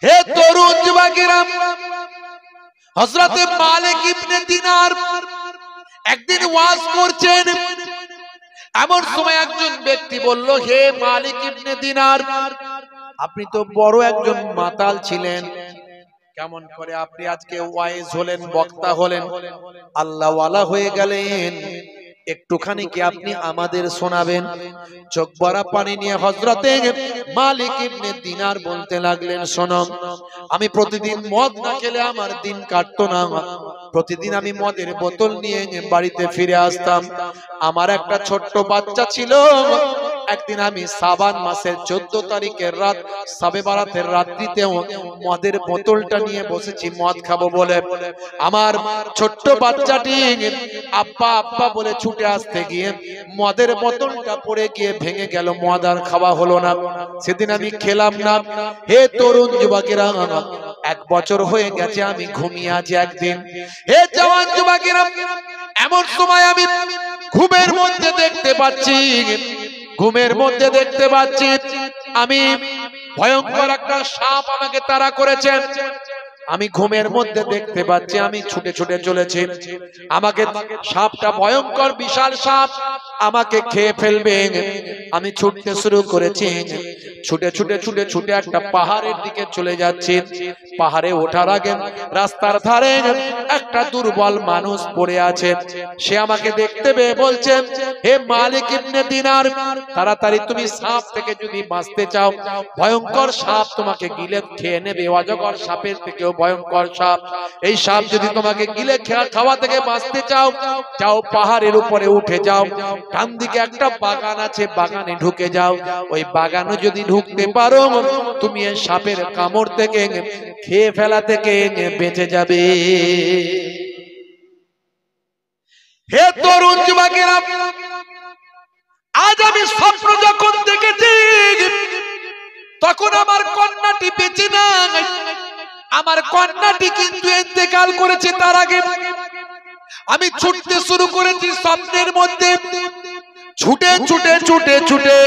হে তরুণ যুবকেরা, হযরতে মালিক ইবনে দিনার একদিন ওয়াজ করছেন। এমন সময় একজন ব্যক্তি বলল, হে মালিক ইবনে দিনার, আপনি তো বড় একজন মাতাল ছিলেন, কেমন করে আপনি আজকে ওয়াইজ হলেন, বক্তা হলেন, আল্লাহওয়ালা হয়ে গেলেন? একটুখানি কি আপনি আমাদের শোনাবেন? চোখ ভরা পানি নিয়ে হযরতে মালিক ইবনে দিনার বলতে লাগলেন, শোনো, আমি প্রতিদিন মদ না খেলে আমার দিন কাটতো না। প্রতিদিন আমি মদের বোতল নিয়ে বাড়িতে ফিরে আসতাম। আমার একটা ছোট্ট বাচ্চা ছিল। একদিন আমি শাবান মাসের 14 তারিখের রাত, শবে বারাতের রাত্রিতেও মদের বোতলটা নিয়ে বসেছি মদ খাবো বলে। আমার ছোট্ট বাচ্চাটি আব্বা আব্বা বলে ছুটে আসতে গিয়ে মদের বোতলটা পড়ে গিয়ে ভেঙে গেল, মদ আর খাওয়া হলো না। সেদিন আমি খেলাম না। হে তরুণ যুবকেরা, 1 বছর হয়ে গেছে আমি ঘুমিয়ে আছি একদিন। হে জওয়ান যুবকেরা, এমন সময় আমি ঘুমের মধ্যে দেখতে পাচ্ছি আমি ভয়ঙ্কর একটা সাপ আমাকে তাড়া করেছে। আমি ঘুমের মধ্যে দেখতে পাচ্ছি আমি ছুটে ছুটে চলেছি। আমাকে সাপটা, ভয়ঙ্কর বিশাল সাপ, আমাকে খেয়ে ফেলবে। আমি ছুটতে শুরু করেছি। ছুটে ছুটে ছুটে ছুটে একটা পাহাড়ের দিকে চলে যাচ্ছি। পাহাড়ে ওঠার আগে রাস্তার ধারে একটা দুর্বল মানুষ পড়ে আছে। সে আমাকে দেখতে পেয়ে বলছে, হে মালিক ইবনে দিনার, তাড়াতাড়ি তুমি সাপ থেকে যদি বাঁচতে চাও, ভয়ঙ্কর সাপ তোমাকে গিলে খেয়ে নেবে, অজগর সাপের থেকেও ভয়ঙ্কর সাপ। এই সাপ যদি তোমাকে গিলে খাওয়া থেকে বাঁচতে চাও, যাও পাহাড়ের উপরে উঠে যাও, ডান দিকে একটা বাগান আছে, বাগানে ঢুকে যাও। ওই বাগানে যদি ঢুকতে পারো, তুমি এই সাপের কামড় থেকে, খেয়ে ফেলা থেকে বেঁচে যাবে। হে তরুণ যুবকেরা, আজ আমি স্বপ্ন যখন দেখেছি, তখন আমার কন্যাটি বেঁচে নাই। আমার কন্যাটি কিন্তু ইন্তেকাল করেছে। তার আগে আমি ছুটতে শুরু করেছি স্বপ্নের মধ্যে। ছুটে ছুটে ছুটে ছুটে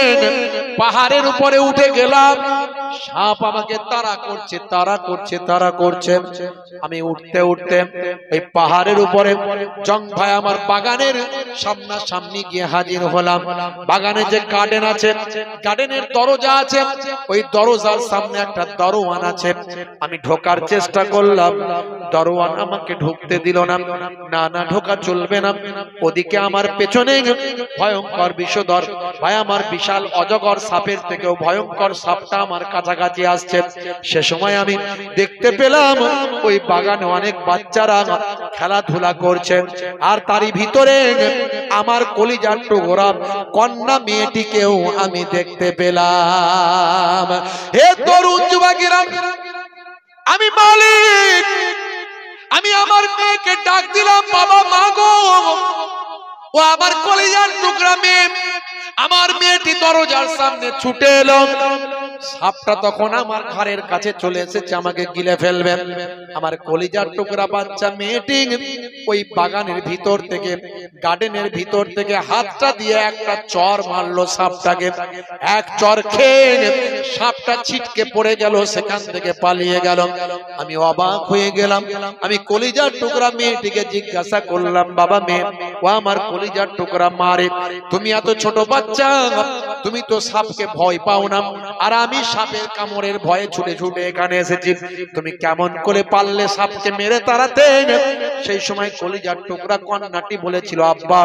পাহাড়ের উপরে উঠে গেলাম। সাপ আমাকে তাড়া করছে। আমি উঠতে উঠতে ওই পাহাড়ের উপরে জং ভাই আমার বাগানের সামনাসামনি গিয়ে হাজির হলাম। বাগানে যে গার্ডেন আছে, গার্ডেনের দরজা আছে, ওই দরজার সামনে একটা দরওয়ান আছে। আমি ঢোকার চেষ্টা করলাম, দরওয়ান আমাকে ঢুকতে দিল না। না, ঢোকা চলবে না। ওদিকে আমার পেছনে ভয়ঙ্কর বিষধর ভাই, আমার বিশাল অজগর সাপের থেকেও ভয়ঙ্কর সাপটা আমার কাছাকাছি আসছে। সে সময় আমি দেখতে পেলাম ওই বাগানে অনেক বাচ্চারা খেলাধুলা করছে, আর তারই ভিতরে আমার কলিজার টুকরা কন্যা মেয়েটিকেও আমি দেখতে পেলাম। হে তরুণ যুবকেরা, আমি মালিক, আমি আমার মেয়েকে ডাক দিলাম, বাবা, মা গো। ও আমার কলিজার টুকরা মেয়ে, আমার মেয়েটি দরজার সামনে ছুটে এলো। সাপটা তখন আমার ঘরের কাছে চলে এসেছে, আমাকে গিলে ফেলবে। আমার কলিজার টুকরা বাচ্চা মেয়েটি ওই বাগানের ভিতর থেকে, গার্ডেনের ভিতর থেকে হাতটা দিয়ে একটা চর মারলো সাপটাকে। এক চর খেয়ে সাপটা ছিটকে পড়ে গেল, সেখান থেকে পালিয়ে গেল। আমি অবাক হয়ে গেলাম। আমি কলিজার টুকরা মেয়েটিকে জিজ্ঞাসা করলাম, বাবা মেয়ে, ও আমার কলিজার টুকরা মারে, তুমি এত ছোট বাচ্চা, তুমি তো সাপকে ভয় পাও না, আর আমি সাপের কামড়ের ভয়ে ছুটে ছুটে এখানে এসেছি, তুমি কেমন করে পারলে সাপকে মেরে তাড়াতে? সেই সময় কলিজার টুকরা কন্যাটি বলেছিল, আব্বা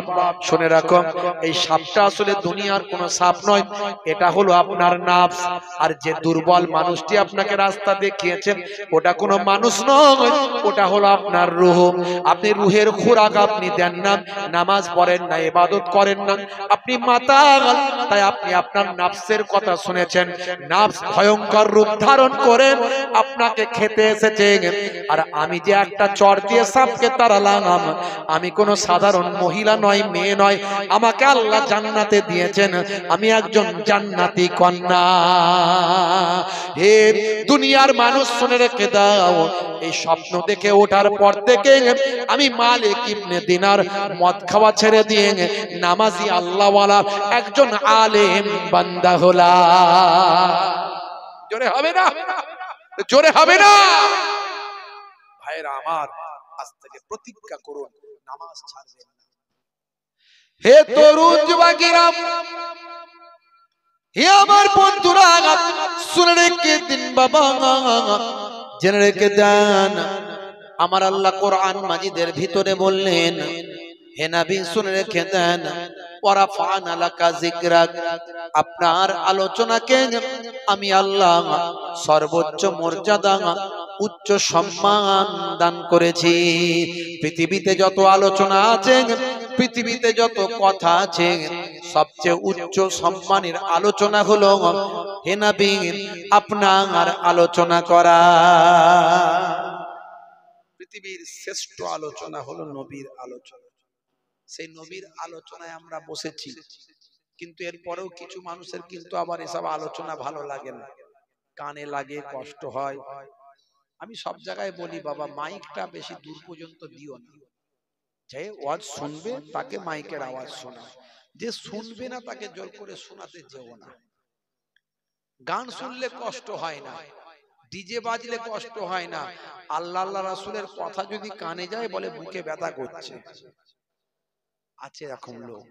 শুনে রাখো, এই সাপটা আসলে দুনিয়ার কোনো সাপ নয়, এটা হলো আপনার নাফস। আর যে দুর্বল মানুষটি আপনাকে রাস্তা দেখিয়েছে, ওটা কোনো মানুষ নয়, ওটা হলো আপনার রূহ। আপনি রূহের খোরাক আপনি দেন না, নামাজ পড়েন না, ইবাদত করেন না, আপনি মাতাল, তাই আপনি আপনার নাফসের কথা শুনেছেন। নাফস ভয়ঙ্কর রূপ ধারণ করে আপনাকে খেতে এসেছে। আর আমি যে একটা চর দিয়ে সাপকে তাড়ালাম, আমি কোনো সাধারণ মহিলা নয়, মেয়ে নয়, আমাকে আল্লাহ জান্নাতে দিয়েছেন, আমি একজন জান্নাতি কন্যা। হে দুনিয়ার মানুষ, শুনে রেখে দাও, এই স্বপ্ন দেখে ওঠার পর থেকে আমি মালিক ইবনে দিনার মদ খাওয়া ছেড়ে দিয়ে নামাজি আল্লাহওয়ালা একজন আলেম বান্দা হলাম। জোরে হবে না? জোরে হবে না। ভাইরা আমার, আজ থেকে প্রতিজ্ঞা করুন নামাজ ছাড়বেন না। হে তরুণ যুবকেরা, হে আমার বন্ধুরা, শুনে রেখে দিন বাবা, জেনে রেখে দেন। আমার আল্লাহ কোরআন মাজিদের ভিতরে বললেন, হে নবী শুনে রেখে দেন, ওয়ারাফা'না লাকা যিকরাক, আপনার আলোচনাকে আমি আল্লাহ সর্বোচ্চ মর্যাদা, উচ্চ সম্মান দান করেছি। পৃথিবীতে যত আলোচনা আছে, পৃথিবীতে যত কথা আছে, সবচেয়ে উচ্চ সম্মানের আলোচনা হলো হে নবী আপনার আলোচনা করা। পৃথিবীর শ্রেষ্ঠ আলোচনা হলো নবীর আলোচনা। সেই নবীর আলোচনায় আমরা বসেছি, কিন্তু এরপরেও কিছু মানুষের কিন্তু আবার এসব আলোচনা ভালো লাগে না, কানে লাগে, কষ্ট হয়। আমি সব জায়গায় বলি, বাবা মাইকটা বেশি দূর পর্যন্ত দিও না। যে ওয়াজ শুনবে তাকে মাইকের আওয়াজ শোনাও, যে শুনবে না তাকে জোর করে শোনাতে যেও না। গান শুনলে কষ্ট হয় না, ডিজে বাজলে কষ্ট হয় না। আল্লাহ আল্লাহ রাসূলের কথা যদি কানে যায়, বলে বুকে ব্যথা করছে। আছে এরকম লোক,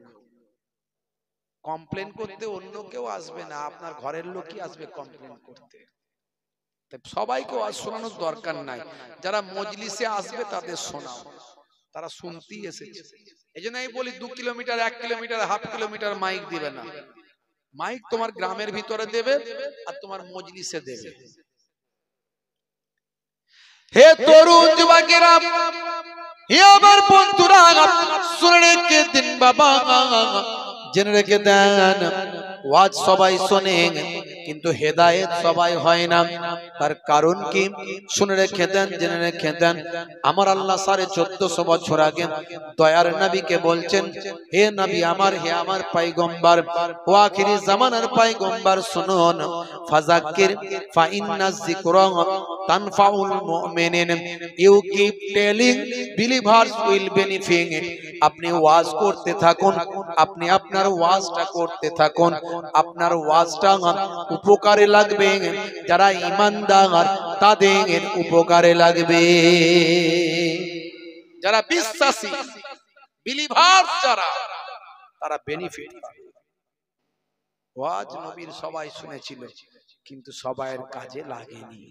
কমপ্লেন করতে অন্য কেউ আসবে না, আপনার ঘরের লোকই আসবে কমপ্লেন করতে। সবাইকে ওয়াজ শোনানোর দরকার নাই, যারা মজলিসে আসবে তাদের শোনাও, তারা শুনতেই এসেছে। এই জন্য আমি বলি 2 kilometre, 1 kilometre, half kilometre mic দিবে না। মাইক তোমার গ্রামের ভিতরে দেবে আর তোমার মজলিসে দেবে। হে তরুণ যুবকেরা, হে আমার বন্ধুরা, শুনে রেখে দিন বাবা, জেনে রেখে দেন। ওয়াজ সবাই শোনেন, কিন্তু হেদায়েত সবাই হয় না। তার কারণ কি? শুনে রেখে দেন, জেনে রেখে দেন। আমার আল্লাহ 1450 বছর আগে দয়ার নবীকে বলছেন, হে নবী আমার, হে আমার পয়গম্বর, ও আখিরি জামানার পয়গম্বর, শুনুন, ফাযাক্কির ফা ইন্নাজ যিকরা তানফাউল মুমিনিন। You keep telling, believers will benefit. আপনি ওয়াজ করতে থাকুন, আপনি আপনার ওয়াজটা করতে থাকুন, আপনার ওয়াজটা উপকারে লাগবে, যারা ঈমানদার তাদের উপকারে লাগবে, যারা বিশ্বাসী বিলিভার্স যারা, তারা বেনিফিট পাবে। ওয়াজ নবীর সবাই শুনেছিল, কিন্তু সবাইয়ের কাজে লাগেনি।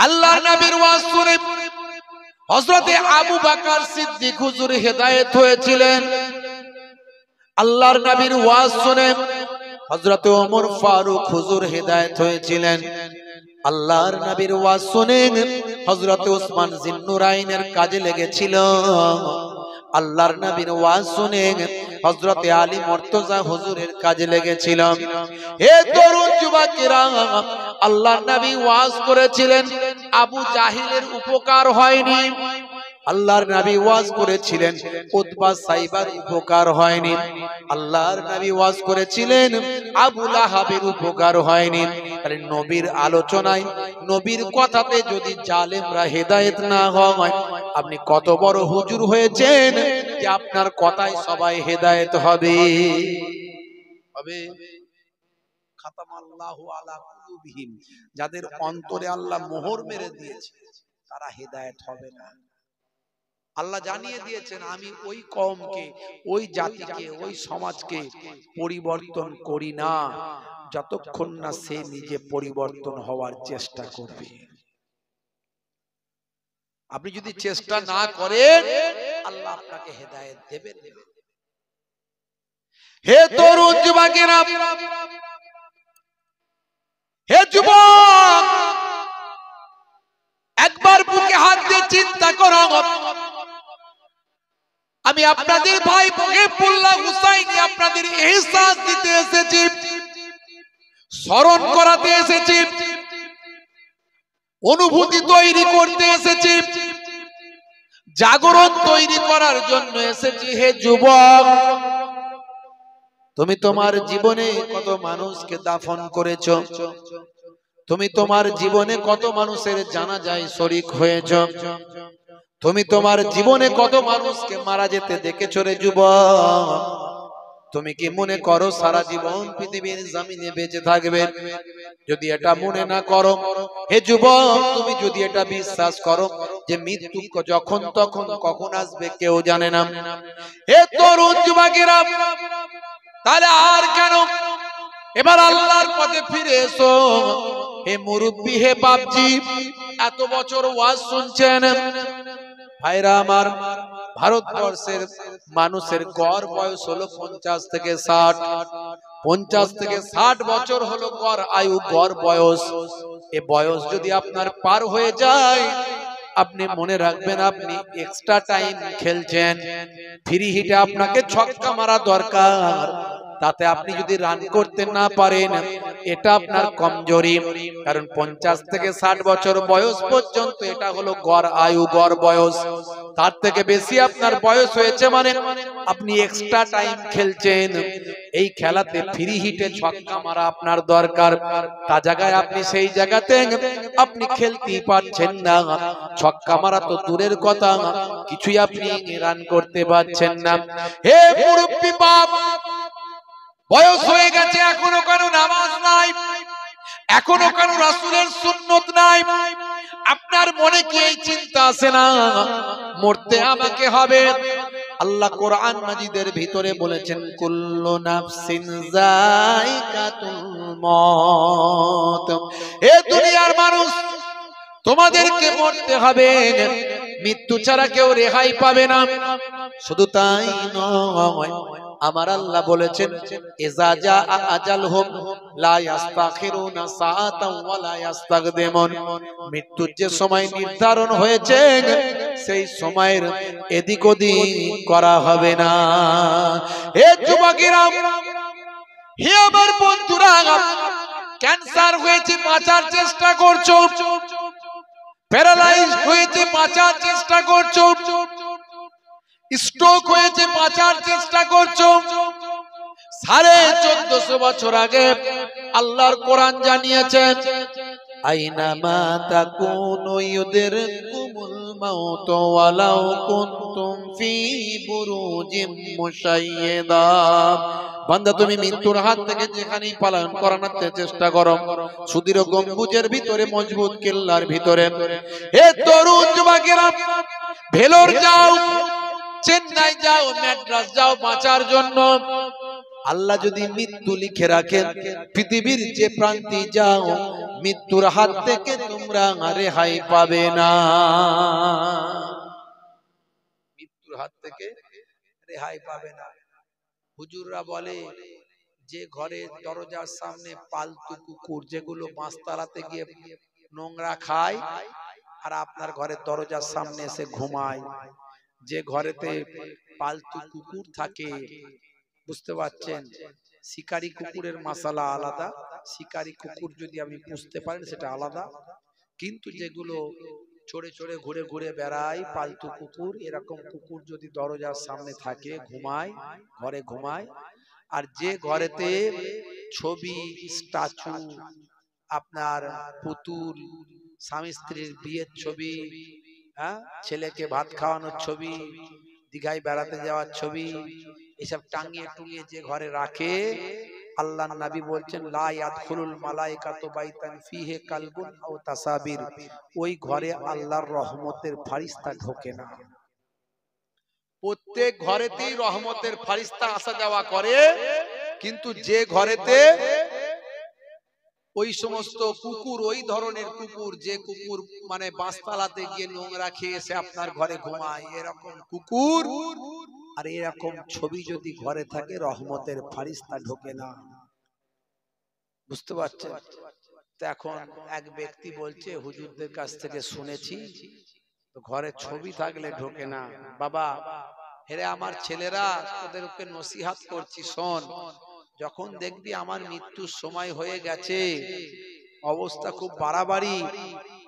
আল্লাহর নবীর ওয়াজ শুনে হযরতে আবু বকর সিদ্দিক হুজুর হেদায়েত হয়েছিলেন। আল্লাহর নবীর ওয়াজ শুনে হযরতে ওমর ফারুক হুজুর হেদায়েত হয়েছিলেন। আল্লাহর নবীর ওয়াজ শুনে হযরতে ওসমান জিন্নুরাইনের কাজে লেগেছিল। আল্লাহর নবীর ওয়াজ শুনে হযরতে আলী মুর্তজা হুজুরের কাজে লেগেছিল। হে তরুণ যুবকেরা, আল্লাহর নবী ওয়াজ করেছিলেন, আবু জাহিলের উপকার হয়নি। আল্লাহর নবী ওয়াজ করেছিলেন, উতবা সাইবার উপকার হয়নি। আল্লাহর নবী ওয়াজ করেছিলেন, আবু লাহাবের উপকার হয়নি। তাহলে নবীর আলোচনায়, নবীর কথাতে যদি জালেমরা হেদায়েত না হয়, আপনি কত বড় হুজুর হয়েছেন যে আপনার কথায় সবাই হেদায়েত হবে? খাতামাল্লাহু আলা কুলুবিহিম, যাদের অন্তরে আল্লাহ মোহর মেরে দিয়েছে, তারা হেদায়েত হবে না। আল্লাহ জানিয়ে দিয়েছেন, আমি ওই কওমকে, ওই জাতিকে, ওই সমাজকে পরিবর্তন করি না যতক্ষণ না সে নিজে পরিবর্তন হওয়ার চেষ্টা করবে। আপনি যদি চেষ্টা না করেন, আল্লাহ আপনাকে হেদায়েত দেবেন না। হে তরুণ যুবকেরা, হে যুবক, একবার বুকে হাত দিয়ে চিন্তা করো, আমি আপনাদের ভাই মুহিবুল্লাহ হুসাইনি আপনাদের ইহসাস দিতে এসেছি, স্মরণ করাতে এসেছি, অনুভূতি তৈরি করতে এসেছি, জাগরণ তৈরি করার জন্য এসেছি। হে যুবক, তুমি তোমার জীবনে কত মানুষকে দাফন করেছো? তুমি তোমার জীবনে কত মানুষের জানাজায় শরীক হয়েছো? তুমি তোমার জীবনে কত মানুষকে মারা যেতে দেখেছো রে যুবক? তুমি কি মনে করো সারা জীবন পৃথিবীর জমিনে বেঁচে থাকবে? যদি এটা মনে না করো, হে যুবক, তুমি যদি এটা বিশ্বাস করো যে মৃত্যু যখন তখন কখন আসবে কেউ জানে না, হে তরুণ যুবকেরা, তাহলে আর কেন এবার আল্লাহর পথে ফিরে এসো। হে মুরব্বি, হে বাপজি, এত বছর ওয়াজ শুনছেন ভাইরা আমার, ভারতবর্ষের মানুষের গড় বয়স হলো 50 থেকে 60, 50 থেকে 60 বছর হলো গড় আয়ু, গড় বয়স। এ বয়স যদি আপনার পার হয়ে যায়, আপনি মনে রাখবেন আপনি এক্সট্রা টাইম খেলছেন। ফ্রি হিটে আপনাকে ছক্কা মারা দরকার, তাতে আপনি যদি রান করতে না পারেন এটা আপনার কমজোরি। কারণ 50 থেকে 60 বছর বয়স পর্যন্ত এটা হলো গড় আয়ু, গড় বয়স। তার থেকে বেশি আপনার বয়স হয়েছে মানে আপনি এক্সট্রা টাইম খেলছেন। এই খেলাতে ফ্রি হিটে ছক্কা মারা আপনার দরকার। তা জায়গায় আপনি সেই জায়গাতে আপনি খেলতেই পারছেন না, ছক্কা মারা তো দূরের কথা, কিছুই আপনি রান করতে পারছেন না। হে মুরব্বি বাপ, বয়স হয়ে গেছে, এখনো কেন নামাজ নাই, এখনো কেন রাসূলের সুন্নত নাই? আপনার মনে কি এই চিন্তা আসে না মরতে আমাকে হবে? আল্লাহ কোরআন মাজিদের ভিতরে বলেছেন, কুল্লু নাফসিন যায়িকাতুল মউত। এ দুনিয়ার মানুষ, তোমাদেরকে মরতে হবে, মৃত্যু ছাড়া কেউ রেহাই পাবে না। শুধু তাই নয়, আমার আল্লাহ বলেছেন, ইজা জা আজালহুম লা ইস্তাখিরুনা সাআতাও ওয়া লা ইস্তাকদিমুন। মৃত্যুর যে সময় নির্ধারণ হয়েছে সেই সময়ের এদিক ওদিক করা হবে না। হে যুবকেরা, হে আমার বন্ধুরা, ক্যান্সার হয়েছে বাঁচার চেষ্টা করছো, প্যারালাইজ হয়েছে বাঁচার চেষ্টা করছো, স্ট্রোক হয়েছে বাঁচার চেষ্টা করছো। 1450 বছর আগে আল্লাহর কোরআন জানিয়েছেন, আইনামা তাকুনু ইউদরিকুমুল মাউত ওয়ালাউ কুনতুম ফি বুরুজিম মুশাইয়্যিদা। বান্দা, তুমি মৃত্যুর হাত থেকে যেখানেই পালায়ন করানোর চেষ্টা করো, সুদৃঢ় গম্বুজের ভিতরে, মজবুত কেল্লার ভিতরে। হে তরুণ যুবকেরা, ভেলোর যাও, চেন্নাই যাও, ম্যাড্রাস যাও বাঁচার জন্য। আল্লাহ যদি মৃত্যু লিখে রাখেন, পৃথিবীর যে প্রান্তে যাও, মৃত্যুর হাত থেকে তোমরা রেহাই পাবে না। মৃত্যুর হাত থেকে রেহাই পাবে না। হুজুররা বলে, যে ঘরের দরজার সামনে পালতু কুকুর, যেগুলো বাঁশতলাতে গিয়ে নোংরা খায় আর আপনার ঘরের দরজার সামনে এসে ঘুমায়, যে ঘরেতে পালতু কুকুর থাকে, বুঝতে পারছেন, শিকারি কুকুরের মাসালা আলাদা, শিকারি কুকুর যদি আপনি পুষতে পারেন সেটা আলাদা, কিন্তু যেগুলো চড়ে চড়ে ঘুরে ঘুরে বেড়ায় পালতু কুকুর, এরকম কুকুর যদি দরজার সামনে থাকে, ঘুমায়, ঘরে ঘুমায়, আর যে ঘরেতে ছবি, স্ট্যাচু, আপনার পুতুল, স্বামী স্ত্রীর বিয়ের ছবি, ছেলেকে ভাত খাওয়ানোর ছবি, দীঘায় বেড়াতে যাওয়ার ছবি, এসব টাঙিয়ে টুঙিয়ে যে ঘরে রাখে, আল্লাহর নবী বলছেন, লা ইয়াদখুলুল মালায়েকাতু বাইতান ফিহি কালবুন আও তাসাবির। ওই ঘরে আল্লাহর রহমতের ফেরেশতা ঢোকে না। প্রত্যেক ঘরেতেই রহমতের ফেরেশতা আসা যাওয়া করে, কিন্তু যে ঘরেতে ওই সমস্ত কুকুর, ওই ধরনের কুকুর, যে কুকুর মানে বাঁশতলাতে গিয়ে নোংরা খেয়ে এসে আপনার ঘরে ঘুমায়, এরকম কুকুর আর এরকম ছবি যদি ঘরে থাকে, রহমতের ফেরেশতা ঢোকে না। বুঝতে পারছেন? তো এখন এক ব্যক্তি বলছে, হুজুরদের কাছ থেকে শুনেছি, ঘরে ছবি থাকলে ঢোকে না। বাবা, হেরে আমার ছেলেরা, ওদেরকে নসিহত করছি, শোন, যখন দেখবি আমার মৃত্যুর সময় হয়ে গেছে, অবস্থা খুব বাড়াবাড়ি,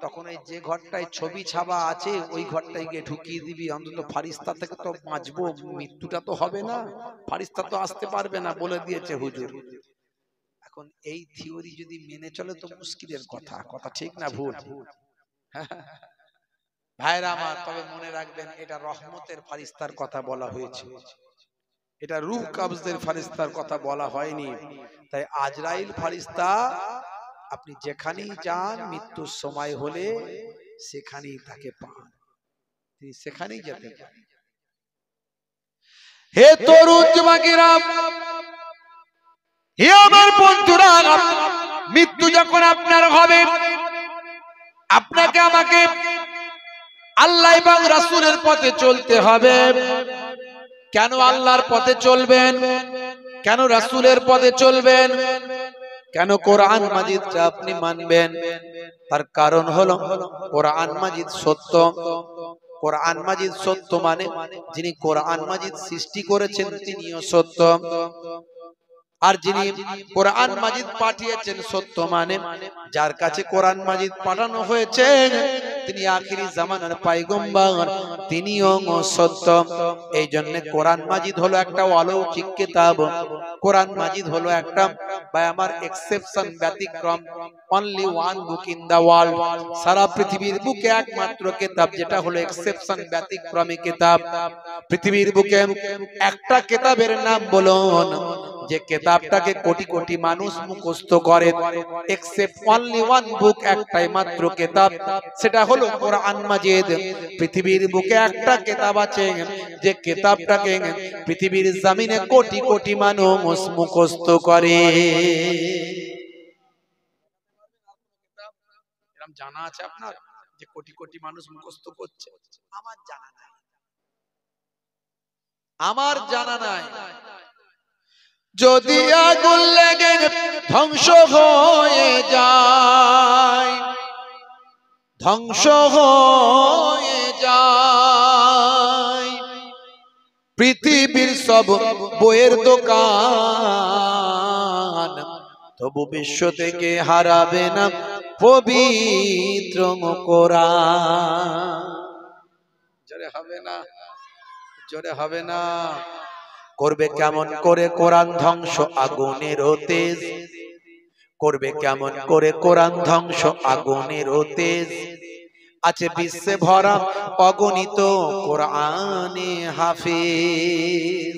তখন এই যে ঘরটায় ছবি ছাপা আছে ওই ঘরটায় গিয়ে ঢুকিয়ে দিবি, অন্তত ফেরেশতা থেকে তো বাঁচবো, মৃত্যুটা তো হবে না, ফেরেশতা তো আসতে পারবে না, বলে দিয়েছে হুজুর। এখন এই থিওরি যদি মেনে চলে তো মুশকিলের কথা, কথা ঠিক না ভুল? ভাইরা আমার, তবে মনে রাখবেন, এটা রহমতের ফেরেশতার কথা বলা হয়েছে। এটা রূহ কবজের ফারিস্তার কথা বলা হয়নি। তাই আজরাইল ফারিস্তা আপনি যেখানেই যান মৃত্যুর সময় হলে সেখানেই তাকে পান, তিনি সেখানেই যেতে পারেন। হে তরুণ যুবকেরা, হে আমার বন্ধুরা, মৃত্যু যখন আপনার হবে আপনাকে আমাকে আল্লাহ এবং রাসূলের পথে চলতে হবে। কেন আল্লাহর পথে চলবেন? কেন রাসূলের পথে চলবেন? কেন কোরআন মাজিদটা আপনি মানবেন? তার কারণ হলো কোরআন মাজিদ সত্য। কোরআন মাজিদ সত্য মানে যিনি কোরআন মাজিদ সৃষ্টি করেছেন তিনিও সত্য, আর যিনি কোরআন মাজিদ পাঠিয়েছেন সত্য মানে যার কাছে কোরআন মাজিদ পাঠানো হয়েছে তিনি আখিরি জামানার পয়গম্বর, তিনিও সত্য। এই জন্য কোরআন মাজিদ হলো একটা অলৌকিক কিতাব। কোরআন মাজিদ হলো একটা ভাই আমার এক্সেপশন, ব্যতিক্রম, only one book in the world. সারা পৃথিবীর বুকে একমাত্র কিতাব যেটা হলো এক্সেপশন, ব্যতিক্রমী কিতাব। পৃথিবীর বুকে একটা কিতাবের নাম বলুন যে কিতাবটাকে কোটি কোটি মানুষ মুখস্থ করে, এক্সেপ্ট অনলি ওয়ান বুক, একটাই মাত্র কিতাব, সেটা হলো কোরআন মাজিদ। পৃথিবীর বুকে একটা কিতাব আছে যে কিতাবটাকে পৃথিবীর জমিনে কোটি কোটি মানুষ মুখস্থ করে। এরকম জানা আছে আপনার যে কোটি কোটি মানুষ মুখস্থ করছে? আমার জানা নাই, আমার জানা নাই। যদি আগুন লেগে ধ্বংস হয়ে যায়, ধ্বংস হয়ে যায় পৃথিবীর সব বইয়ের দোকান, তবু বিশ্ব থেকে হারাবে না পবিত্র কোরআন। জোরে হবে না, জোরে হবে না। করবে কেমন করে কোরআন ধ্বংস আগুনের তেজ, করবে কেমন করে কোরআন ধ্বংস আগুনের তেজ। আছে বিশ্বে ভরা অগণিত কোরআনে হাফেজ।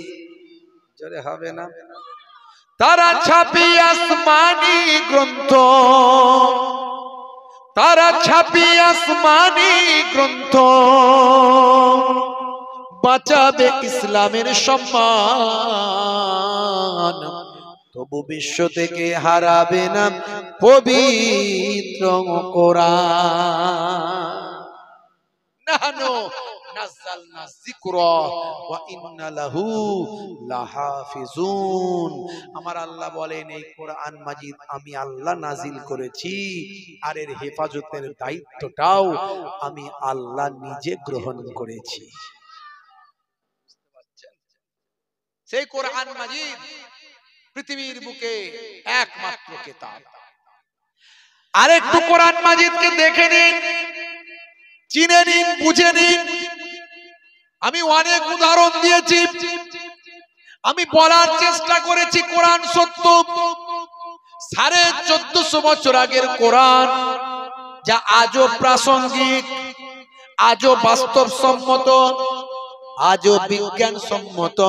জোরে হবে না। তারা ছাপি আসমানি গ্রন্থ, তারা ছাপি আসমানি গ্রন্থ, বাঁচাবে ইসলামের সম্মান, তবু বিশ্ব থেকে হারাবে না পবিত্র কোরআন। নাহনু নাযালনা যিকরা ওয়া ইন্না লাহু লাহাফিজুন। আমার আল্লাহ বলেন এই কোরআন মাজিদ আমি আল্লাহ নাজিল করেছি, আর এর হেফাজতের দায়িত্বটাও আমি আল্লাহ নিজে গ্রহণ করেছি। সেই কোরআন মাজিদ পৃথিবীর বুকে একমাত্র কিতাব। আরেকটু কোরআন মাজিদকে দেখে নিন, চিনে নিন, বুঝে নিন। আমি অনেক উদাহরণ দিয়েছি, আমি বলার চেষ্টা করেছি কোরআন সত্য। 1450 বছর আগের কোরআন, যা আজও প্রাসঙ্গিক, আজও বাস্তবসম্মত, আজও বিজ্ঞানসম্মত।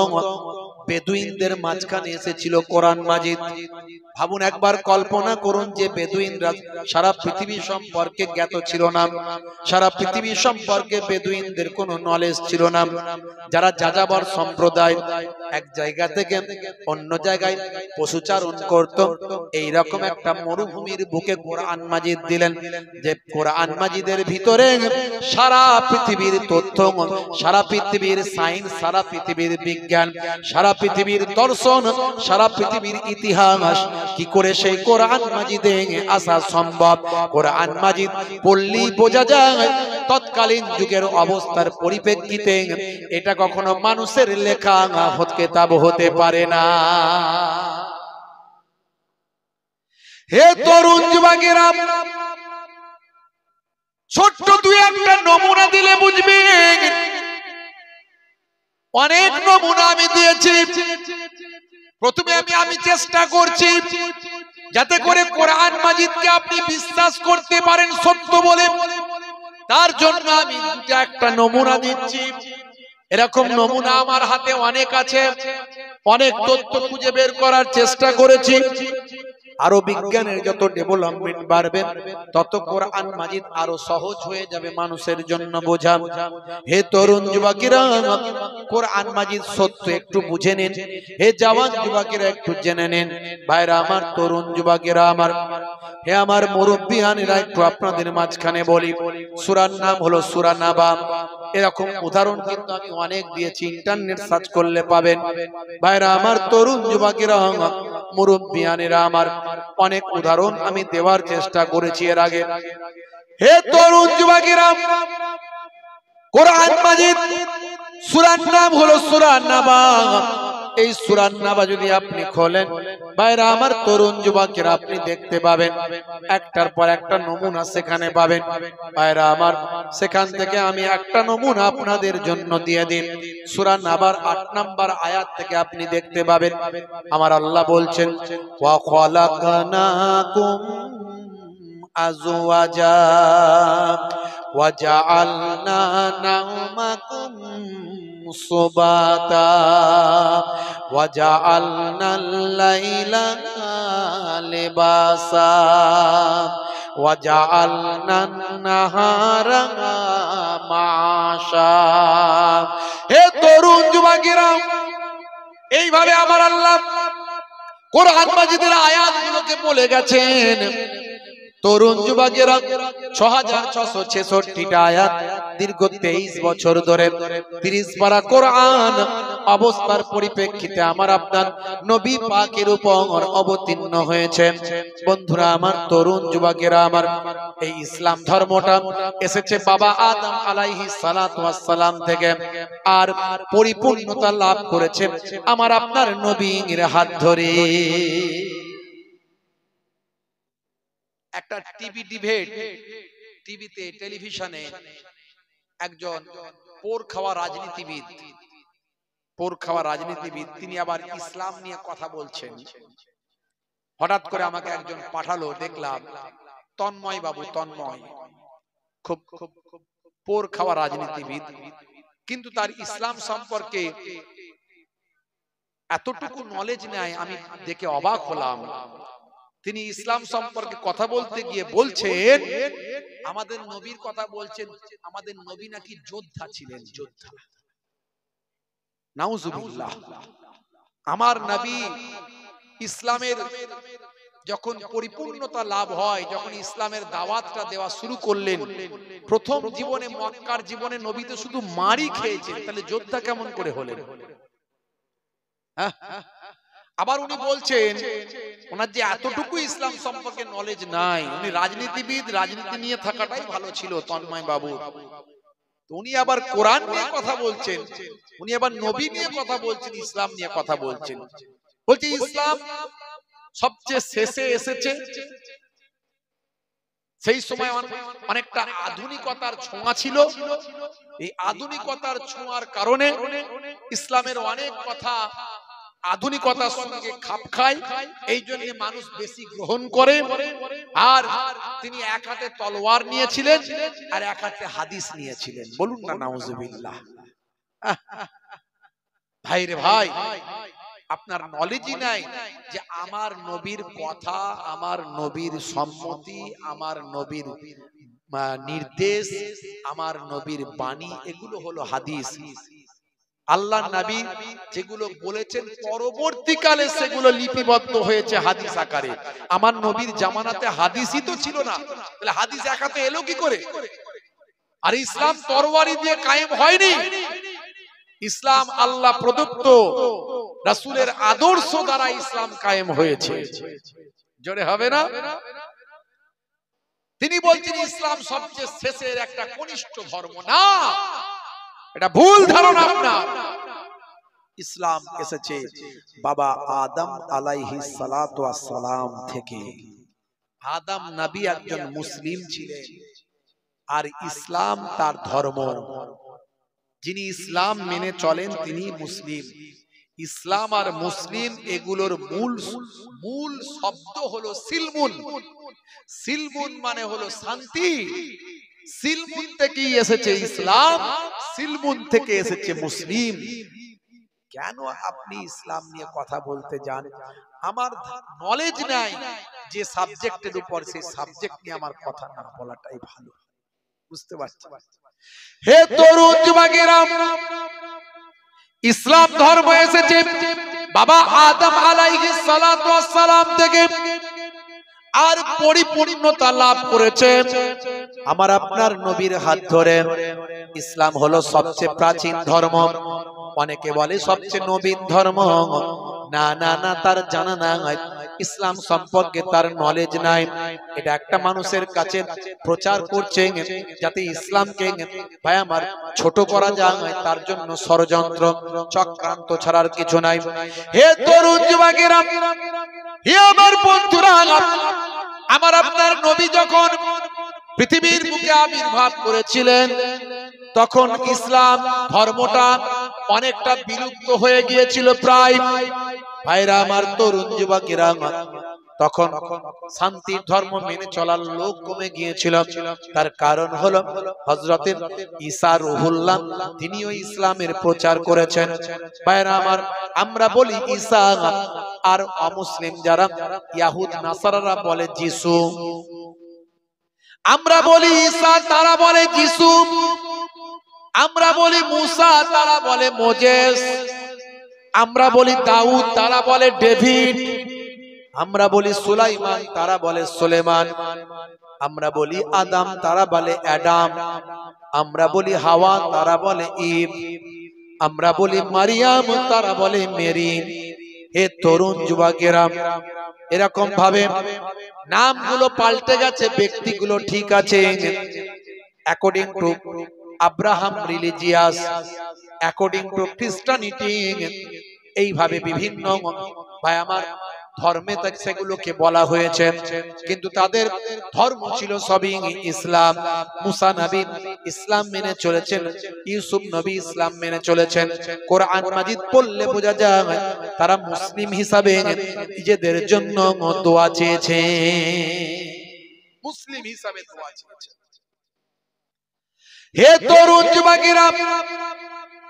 বেদুইনদের মাঝখানে এসেছিল কোরআন মাজিদ। ভাবুন একবার, কল্পনা করুন যে বেদুইনরা সারা পৃথিবী সম্পর্কে জ্ঞাত ছিল না, সারা পৃথিবী সম্পর্কে বেদুইনদের কোনো নলেজ ছিল না। যারা যাযাবর সম্প্রদায়, এক জায়গা থেকে অন্য জায়গায় পশুচারণ করত, এই রকম একটা মরুভূমির বুকে কোরআন মাজিদ দিলেন, যে কোরআন মাজিদের ভিতরে সারা পৃথিবীর তথ্য, সারা পৃথিবীর সায়েন্স, সারা পৃথিবীর বিজ্ঞান, সারা পৃথিবীর দর্শন, সারা পৃথিবীর ইতিহাস কি করে সেই কোরআন মাজিদে আসা সম্ভব। কোরআন মাজিদ পড়লেই বোঝা যায় তৎকালীন যুগের অবস্থার পরিপ্রেক্ষিতে এটা কখনো মানুষের লেখা কিতাব হতে পারে না। হে তরুণ যুবকেরা, ছোট্ট দুই একটা নমুনা দিলে বুঝবে। অনেক নমুনা আমি দিয়েছি। প্রথমে আমি চেষ্টা করছি যাতে করে কোরআন মাজিদকে আপনি বিশ্বাস করতে পারেন সত্য বলে। তার জন্য আমি একটা নমুনা দিচ্ছি। এরকম নমুনা আমার হাতে অনেক আছে, অনেক তথ্য খুঁজে বের করার চেষ্টা করেছি। আরো বিজ্ঞানের যত ডেভেলপমেন্ট বাড়বে তত কোরআন মাজিদ আরো সহজ হয়ে যাবে মানুষের জন্য বোঝা। হে তরুণ যুবকেরা, কোরআন মাজিদ সত্য একটু বুঝে নিন। হে জওয়ান যুবকেরা একটু জেনে নিন। ভাইরা আমার, তরুণ যুবকেরা আমার, হে আমার মুরব্বিয়ানেরা, একটু আপনাদের মাঝখানে বলি, সূরার নাম হলো সূরা নাবা। এরকম উদাহরণ কিন্তু আমি অনেক দিয়েছি, ইন্টারনেট সার্চ করলে পাবেন। ভাইরা আমার, তরুণ যুবকেরা, মুরব্বিয়ানেরা আমার, অনেক উদাহরণ আমি দেওয়ার চেষ্টা করেছি এর আগে। হে তরুণ যুবকেরা, কোরআন মাজিদ সূরার নাম হলো সূরা নাবা। এই সূরা নাবা যদি আপনি খোলেন, ভাইরা আমার, তরুণ যুবকেরা, আপনি দেখতে পাবেন একটার পর একটা নমুনা সেখানে পাবেন। ভাইরা আমার, সেখান থেকে আমি একটা নমুনা আপনাদের জন্য দিয়ে দিন। সূরা নাবার ৮ নম্বর আয়াত থেকে আপনি দেখতে পাবেন আমার আল্লাহ বলছেন, ওয়া খলাকনাকুম আজওয়াজা ওয়া জাআলনা নাওমাকুম সুবাতা ওয়া জাআলনাল লাইলা লিবাসা ওয়া জাআলনান নাহারা মাশা। হে তরুণ যুবকেরা, এইভাবে আমার আল্লাহ কোরআন মাজিদের আয়াতগুলোকে বলে গেছেন। তরুণ যুবকেরা, 6666টা আয়াত, দীর্ঘ 23 বছর ধরে 30 পারা কোরআন অবস্থার পরিপ্রেক্ষিতে আমার আপনার নবী পাকের উপর অবতীর্ণ হয়েছে। বন্ধুরা আমার, তরুণ যুবকেরা আমার, এই ইসলাম ধর্মটা এসেছে বাবা আদম আলাইহিস সালাতু ওয়াস সালাম থেকে, আর পরিপূর্ণতা লাভ করেছে আমার আপনার নবীর হাত ধরে। একটা টিভি ডিবেট, টিভিতে, টেলিভিশনে একজন পোর খাওয়া রাজনীতিবিদ, তিনি আবার ইসলাম নিয়ে কথা বলছেন। হঠাৎ করে আমাকে একজন পাঠালো, দেখলাম তন্ময় বাবু, তন্ময় খুব পোর খাওয়া রাজনীতিবিদ, কিন্তু তার ইসলাম সম্পর্কে এতটুকু নলেজ নাই, আমি দেখে অবাক হলাম। তিনি ইসলাম সম্পর্কে কথা বলতে গিয়ে বলছেন, আমাদের নবীর কথা বলছেন, আমাদের নবী নাকি যোদ্ধা ছিলেন, যোদ্ধা। নাউজুবিল্লাহ। আমার নবী ইসলামের যখন পরিপূর্ণতা লাভ হয়, যখন ইসলামের দাওয়াতটা দেওয়া শুরু করলেন, প্রথম জীবনে, মক্কার জীবনে নবী তো শুধু মারই খেয়েছেন, তাহলে যোদ্ধা কেমন করে হলেন? আবার উনি বলছেন, ওনার যে এতটুকু ইসলাম সম্পর্কে নলেজ নাই, উনি রাজনীতিবিদ, রাজনীতি নিয়ে থাকাটাই ভালো ছিল তন্ময় বাবু। উনি আবার কোরআন নিয়ে কথা বলছেন, উনি আবার নবী নিয়ে কথা বলছেন, ইসলাম নিয়ে কথা বলছেন। বলছে ইসলাম সবচেয়ে শেষে এসেছে, সেই সময় অনেকটা আধুনিকতার ছোঁয়া ছিল। এই আধুনিকতার ছোঁয়ার কারণে ইসলামের অনেক কথা আধুনিকতার সঙ্গে খাপ খায়, এই জন্য মানুষ বেশি গ্রহণ করে। আর তিনি এক হাতে তলোয়ার নিয়েছিলেন আর এক হাতে হাদিস নিয়েছিলেন। বলুন না নাউজুবিল্লাহ। ভাই রে ভাই, আপনার নলেজই নাই যে আমার নবীর কথা, আমার নবীর সম্মতি, আমার নবীর নির্দেশ, আমার নবীর বাণী, এগুলো হলো হাদিস। আল্লাহ নবী যেগুলো বলেছেন পরবর্তীকালে সেগুলো লিপিবদ্ধ হয়েছে হাদিস আকারে। আমার নবীর জামানাতে হাদিসই তো ছিল না, তাহলে হাদিস এক হাতে এলো কি করে? আর ইসলাম তরবারি দিয়ে কায়েম হয়নি, ইসলাম আল্লাহ প্রদত্ত রাসূলের আদর্শ দ্বারা ইসলাম কায়েম হয়েছে। জোরে হবে না? তিনি বলছেন ইসলাম সবচেয়ে শেষের একটা কনিষ্ঠ ধর্ম। না, এটা ভুল ধারণা আপনার। ইসলাম এসেছে বাবা আদম আলাইহিস সালাতু ওয়াস সালাম থেকে। আদম নবী একজন মুসলিম ছিলেন, আর ইসলাম তার ধর্ম। যিনি ইসলাম মেনে চলেন তিনি মুসলিম। ইসলাম আর মুসলিম এগুলোর মূল শব্দ হলো সিলমুন। সিলমুন মানে হলো শান্তি, সিলমুন থেকে এসেছে ইসলাম, সিলমুন থেকে এসেছে মুসলিম। কেন আপনি ইসলাম নিয়ে কথা বলতে যান? আমার নলেজ নাই যে সাবজেক্টের উপর, সেই সাবজেক্ট নিয়ে আমার কথা না বলাটাই ভালো। বুঝতে পারছি? হে তরুণ যুবকেরা, ইসলাম ধর্ম এসেছে বাবা আদম আলাইহিস সালাতু ওয়াস সালাম থেকে, আর পরিপূর্ণতা লাভ করেছে আমার আপনার নবীর হাত ধরে। ইসলাম হলো সবচেয়ে প্রাচীন ধর্ম। অনেকে বলে সবচেয়ে নবীন ধর্ম। না না না, তার জানা নাই, ইসলাম সম্পর্কে তার নলেজ নাই। এটা একটা মানুষের কাছে প্রচার করছে যাতে ইসলামকে ভাই আমার ছোট করা যায়, তার জন্য ষড়যন্ত্র চক্রান্ত ছাড়ার কিছু নাই। হে তরুণ যুবকেরা, হে আমার বন্ধুরা, আমার আপনার নবী যখন পৃথিবীর বুকে আবির্ভাব করেছিলেন, তখন ইসলাম ধর্মটা অনেকটা বিলুপ্ত হয়ে গিয়েছিল প্রায়। ভাইরা আমার, তরুণ যুবকেরা, তখন শান্তির ধর্ম মেনে চলার লোক কমে গিয়েছিল। তার কারণ হলো হযরত ঈসা রুহুল্লাহ, তিনিও ইসলামের প্রচার করেছেন। ভাইরা আমার, আমরা বলি ঈসা, আর অমুসলিম যারা ইহুদ নাসারারা বলে যিশু। আমরা বলি ঈসা, তারা বলে যিশু। আমরা বলি মুসা, তারা বলে মোজেস। আমরা বলি দাউদ, তারা বলে ডেভিড। আমরা বলি সুলাইমান, তারা বলে সুলেমান। আমরা বলি আদম, তারা বলে অ্যাডাম। আমরা বলি হাওয়া, তারা বলে ঈভ। আমরা বলি মারিয়াম, তারা বলে মেরি। হে তরুণ যুবকেরা, এরকম ভাবে নামগুলো পাল্টে গেছে, ব্যক্তিগুলো ঠিক আছে। According to Abraham religious, according to খ্রিস্টানিটি, এইভাবে বিভিন্ন ভাই আমার ধর্মে সেগুলোকে বলা হয়েছে, কিন্তু তাদের ধর্ম ছিল সবই ইসলাম। মুসা নবী ইসলাম মেনে চলেছেন, ইউসুফ নবী ইসলাম মেনে চলেছেন। কোরআন মাজিদ পড়লে বোঝা যায় তারা মুসলিম হিসাবে নিজেদের জন্য দোয়া চেয়েছে, মুসলিম হিসাবে দোয়া চেয়েছে। হে তরুণ যুবকেরা,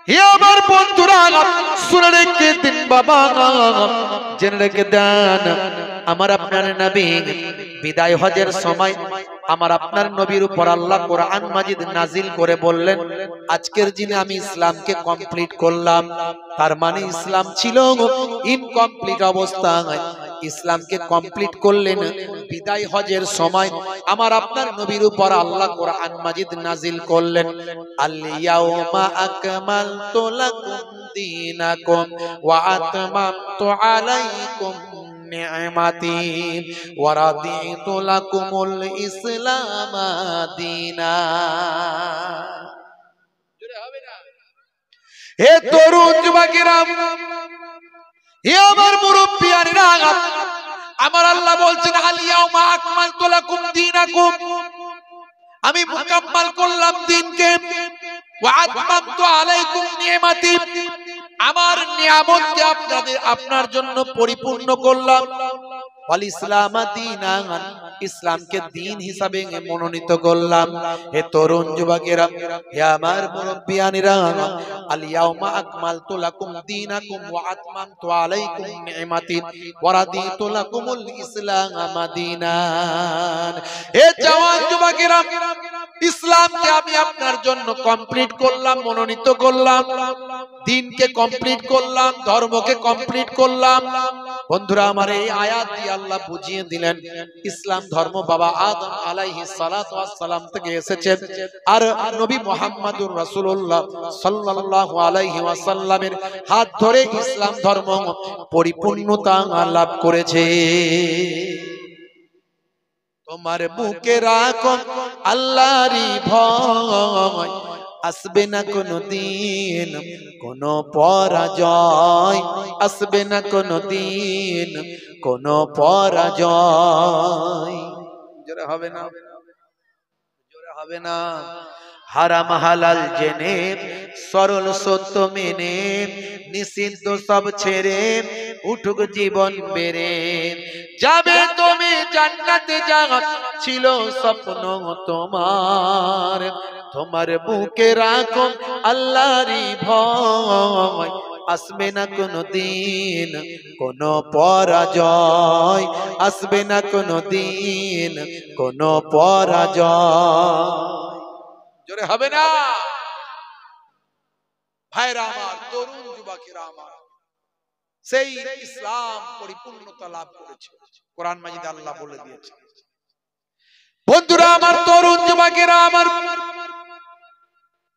হে আমার বন্ধুরা, শুনে রেখে দিন বাবা, জেনে রেখে দেন, আমার আপনার নবী বিদায় হজের সময় আমার আপনার নবীর উপর আল্লাহ কোরআন মাজিদ নাজিল করে বললেন, আজকের দিনে আমি ইসলামকে কমপ্লিট করলাম। তার মানে ইসলাম ছিল ইনকমপ্লিট অবস্থায়, ইসলামকে কমপ্লিট করলেন বিদায় হজের সময়। আমার আপনার নবীর উপর আল্লাহ কোরআন মাজিদ নাজিল করলেন, আল ইয়াউমা আকমালতু লাকুম দীনাকুম ওয়া আতমামতু আলাইকুম নি'মাতি ওয়া রাদিতু লাকুমুল ইসলাম দীনা। হে তরুণ যুবকেরা, হে আমার মুরব্বিয়ানেরা, আমার আল্লাহ বলছেন, আল ইয়াউমা আকমালতু লাকুম দীনাকুম, আমি মুকাম্মাল করলাম দ্বীনকে, ওয়া আতমামতু আলাইকুম নি'মাতি, আমার নিয়ামতকে আপনার জন্য পরিপূর্ণ করলাম। ওয়াল ইসলাম দীনান, ইসলামকে দ্বীন হিসাবে মনোনীত করলাম। হে তরুণ যুবকেরা, হে আমার মুরব্বিয়ানেরা, আল ইয়াউমা আকমালতু লাকুম দীনাকুম ওয়া আতমামতু আলাইকুম নি'মাতি ওয়া রাদিতু লাকুমুল ইসলাম দীনান। হে জওয়ান যুবকেরা, ইসলামকে আমি আপনার জন্য কমপ্লিট করলাম, মনোনীত করলাম, দ্বীনকে কমপ্লিট করলাম, ধর্মকে কমপ্লিট করলাম। বন্ধুরা আমার, এই আয়াত দিয়ে আল্লাহ বুঝিয়ে দিলেন ইসলাম ধর্ম বাবা আদম আলাইহিস সালাতু ওয়াস সালাম থেকে এসেছে, আর নবী মুহাম্মদুর রাসূলুল্লাহ সাল্লাল্লাহু আলাইহি ওয়াসাল্লামের হাত ধরে ইসলাম ধর্ম পরিপূর্ণতা লাভ করেছে। তোমার বুকে রাখো আল্লাহরই ভয়, আসবে না কোনো দিন কোনো পরাজয়, আসবে না কোনো দিন কোনো পরাজয়। জোরে হবে না, জোরে হবে না। হারাম হালাল জেনে, সরল সত্য মেনে, নিষিদ্ধ সব ছেড়ে উঠুক জীবন বেড়ে, যাবে তুমি জান্নাতে যাওয়া ছিল স্বপ্ন তোমার। তোমার বুকে রাখো আল্লাহরই ভয়, আসবে না কোনো দিন কোনো পরাজয়, আসবে না কোনো দিন কোনো পরাজয়। জোরে হবে না ভাইরা আমার, তরুণ যুবকেরা আমার, সেই ইসলাম পরিপূর্ণতা লাভ করেছে। কোরআন মাজিদে আল্লাহ বলে দিয়েছে। বন্ধুরা আমার, তরুণ যুবকেরা আমার,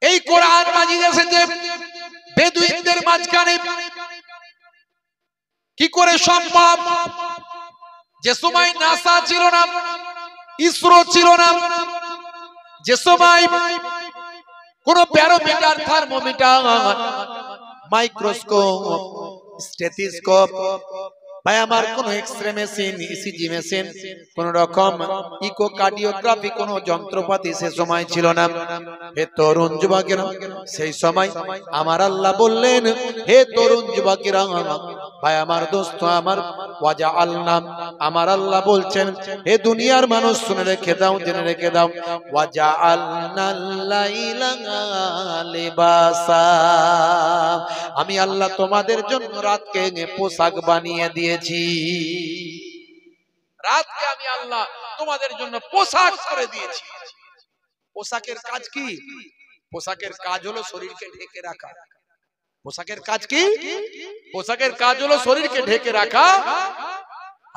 এই কোরআন মাজিদ এসেছে বেদুইনদের মাঝখানে। কি করে সম্ভব? যে সময় নাসা ছিল না, ইসরো ছিল না, যে সময় কোন ব্যারোমিটার, থার্মোমিটার, মাইক্রোস্কোপ, স্টেথোস্কোপ, ভাই আমার কোন এক্সরে মেশিন, ইসিজি মেশিন, কোন রকম ইকোকার্ডিওগ্রাফি কোন যন্ত্রপাতি সে সময় ছিল না। হে তরুণ যুবকেরা, সেই সময় আমার আল্লাহ বললেন, হে তরুণ যুবকেরা, ভাই আমার, দোস্ত আমার, ওয়াজআলনা, আমার আল্লাহ বলছেন, হে দুনিয়ার মানুষ শুনে রেখে দাও, জেনে রেখে দাও, ওয়াজআলনাল লাইলা লিবাসা, আমি আল্লাহ তোমাদের জন্য রাতকে পোশাক বানিয়ে দিয়েছি। রাতকে আমি আল্লাহ তোমাদের জন্য পোশাক করে দিয়েছি। পোশাকের কাজ কি? পোশাকের কাজ হলো শরীরকে ঢেকে রাখা। পোশাকের কাজ কি? পোশাকের কাজ হলো শরীরকে ঢেকে রাখা।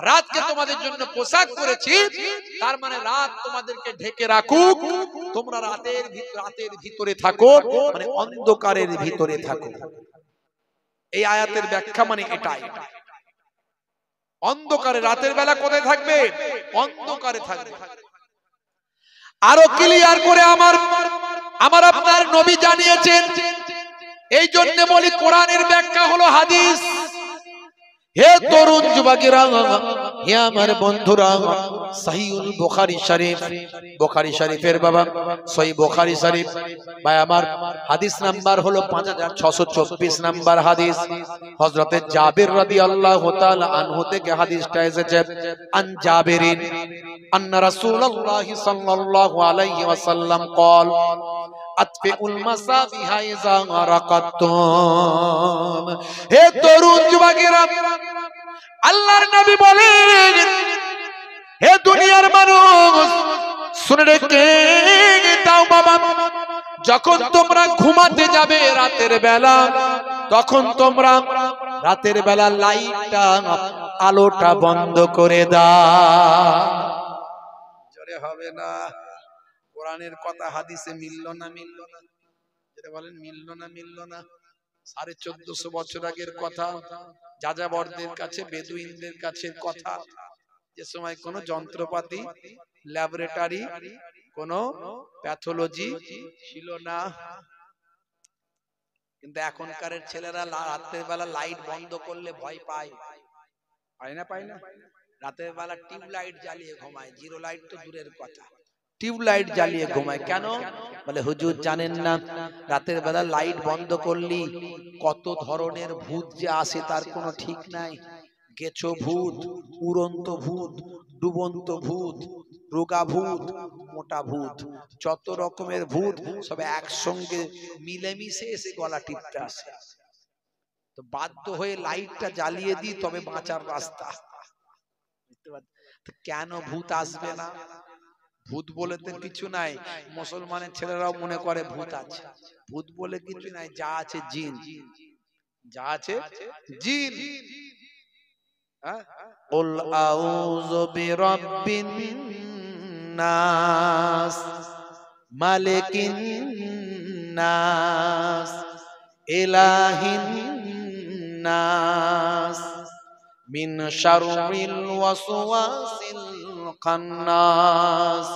রাতকে তোমাদের জন্য পোশাক করেছি, তার মানে রাত তোমাদেরকে ঢেকে রাখুক, তোমরা রাতের ভিতরে থাকো, মানে অন্ধকারের ভিতরে থাকো। এই আয়াতের ব্যাখ্যা মানে এটাই। অন্ধকারে, রাতের বেলা কোথায় থাকবে? অন্ধকারে থাকবে। আরো ক্লিয়ার করে আমার আপনার নবী জানিয়েছেন। এই জন্য বলি কোরআনের ব্যাখ্যা হলো হাদিস। হে তরুণ যুবকেরা, হে আমার বন্ধুরা, সহিহুল বুখারী শরীফ, বুখারী শরীফের বাবা সহিহ বুখারী শরীফ, ভাই আমার, হাদিস নাম্বার হলো 5624 নাম্বার হাদিস। হযরতে জাবির রাদিয়াল্লাহু তাআলা আনহু থেকে হাদিসটা এসেছে। আন জাবিরিন আন্না রাসূলুল্লাহ সাল্লাল্লাহু আলাইহি ওয়াসাল্লাম قال আতফিউল মাসাবিহা ইযা রাকাতুম। হে তরুণ যুবকেরা, আল্লাহর নবী বলেন, হে দুনিয়ার মানুষ শুনে রেখে দাও বাবা, যখন তোমরা ঘুমাতে যাবে রাতের বেলা, তখন তোমরা রাতের বেলা লাইটটা, আলোটা বন্ধ করে দাও। জোরে হবে না? কোরআনের কথা হাদিসে মিলল না? মিলল না? যেটা বলেন মিলল না? মিলল না? 1450 বছর আগের কথা, যাযাবরদের কাছে, বেদুইনদের কাছে কথা, যে সময় কোনো যন্ত্রপাতি, ল্যাবরেটরি, কোনো প্যাথোলজি ছিল না। কিন্তু এখনকার ছেলেরা রাতের বেলা লাইট বন্ধ করলে ভয় পায়। পায় না? পায় না? রাতের বেলা টিউব লাইট জ্বালিয়ে ঘুমায়, জিরো লাইট তো দূরের কথা, টিউব লাইট জ্বালিয়ে ঘুমায়। কেন? বলে হুজুর জানেন না, রাতের বেলা লাইট বন্ধ করলি কত ধরনের ভূত যে আসে তার কোনো ঠিক নাই। গেছো ভূত, উড়ন্ত ভূত, ডুবন্ত ভূত, রোগা ভূত, মোটা ভূত, যত রকমের ভূত সব একসঙ্গে মিলেমিশে এসে গলা টিপতে আসে। তো বাধ্য হয়ে লাইটটা জ্বালিয়ে দিই, তবে বাঁচার রাস্তা। কেন ভূত আসবে না? ভূত বলে তো কিছু নাই। মুসলমানের ছেলেরাও মনে করে ভূত আছে। ভূত বলে কিছু নাই, যা আছে জিন, যা আছে জিন। কুল আউযু বিরাব্বিন নাস, মালিকিন নাস, ইলাহিন নাস, মিন শাররিল ওয়াসওয়াসিল খান্নাস,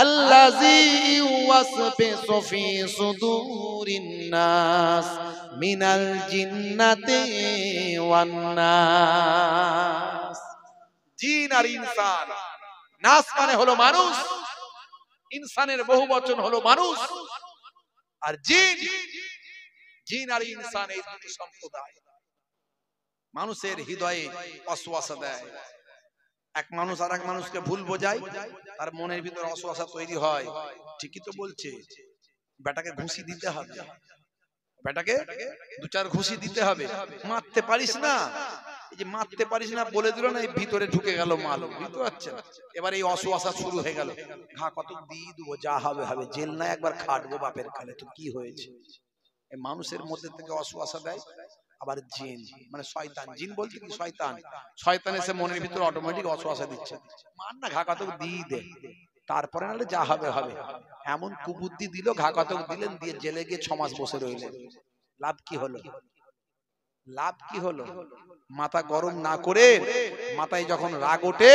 আল্লাযী ইউওয়াসবিসু ফী সুদুরিন নাস মিনাল জিন্নাতি ওয়ান নাস। জিন আর ইনসান, নাস মানে হলো মানুষ, ইনসানের বহুবচন হলো মানুষ, আর জিন, জিন আর ইনসান এই দুটো সম্প্রদায় মানুষের হৃদয়ে ওয়াসওয়াসা দেয়। এক মানুষ আর এক মানুষকে ভুল বোঝায়, তার মনের ভিতরে অসুয়াশা তৈরি হয়। ঠিকই তো বলছে, বেটাকে ঘুষি দিতে হবে, বেটাকে দু চার ঘুষি দিতে হবে। মারতে পারিস না, এই যে মারতে পারিস না বলে দিল না, এই ভিতরে ঢুকে গেল মাল, বুঝতে পারছেন? এবার এই অসুয়াশা শুরু হয়ে গেল, ঘা কত দিয়ে দেবো, যা হবে হবে, জেল না একবার খাটবো বাপের কালে, তো কি হয়েছে? এই মানুষের মধ্যে থেকে অসুয়াশা দেয় আবার জিন, মানে শয়তান। জিন বলতে কি শয়তান, শয়তান এসে মনের ভিতরে অটোমেটিক অসুয়াশা দিচ্ছে, মার না, ঘা কত দিয়ে দে, তারপরে নাহলে যা হবে হবে। এমন কুবুদ্ধি দিল, ঘা কতক দিলেন, দিয়ে জেলে গিয়ে 6 মাস বসে রইলেন। লাভ কি হলো? লাভ কি হলো? মাথা গরম না করে, মাথায় যখন রাগ ওঠে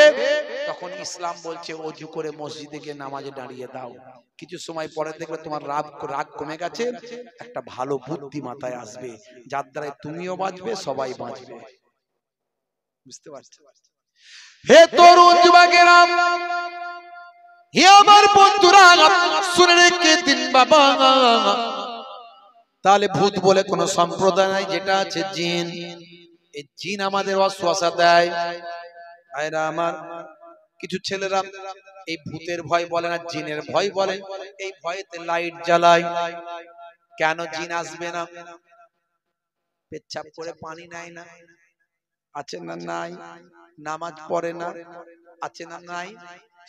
তখন ইসলাম বলছে ওযু করে মসজিদে গিয়ে নামাজে দাঁড়িয়ে দাও। কিছু সময় পরে দেখবে তোমার রাগ কমে গেছে, একটা ভালো বুদ্ধি মাথায় আসবে, যার দ্বারা তুমিও বাঁচবে, সবাই বাঁচবে। বুঝতে পারছো? হে তরুণ যুবকেরা, হে আমার বন্ধুরা, শুনে রেখে দিন বাবা, তাহলে ভূত বলে কোন সম্প্রদায় নাই, যেটা আছে জিন। এই জিন আমাদের অসুয়াশা দেয়। আয়রা আমার, কিছু ছেলেরা এই ভূতের ভয় বলে না, জিনের ভয় বলে, এই ভয়েতে লাইট জ্বালায়। কেন জিন আসবে না? পেচ্ছাপ করে পানি নেয় না, আছে না নাই? নামাজ পড়ে না, আছে না নাই?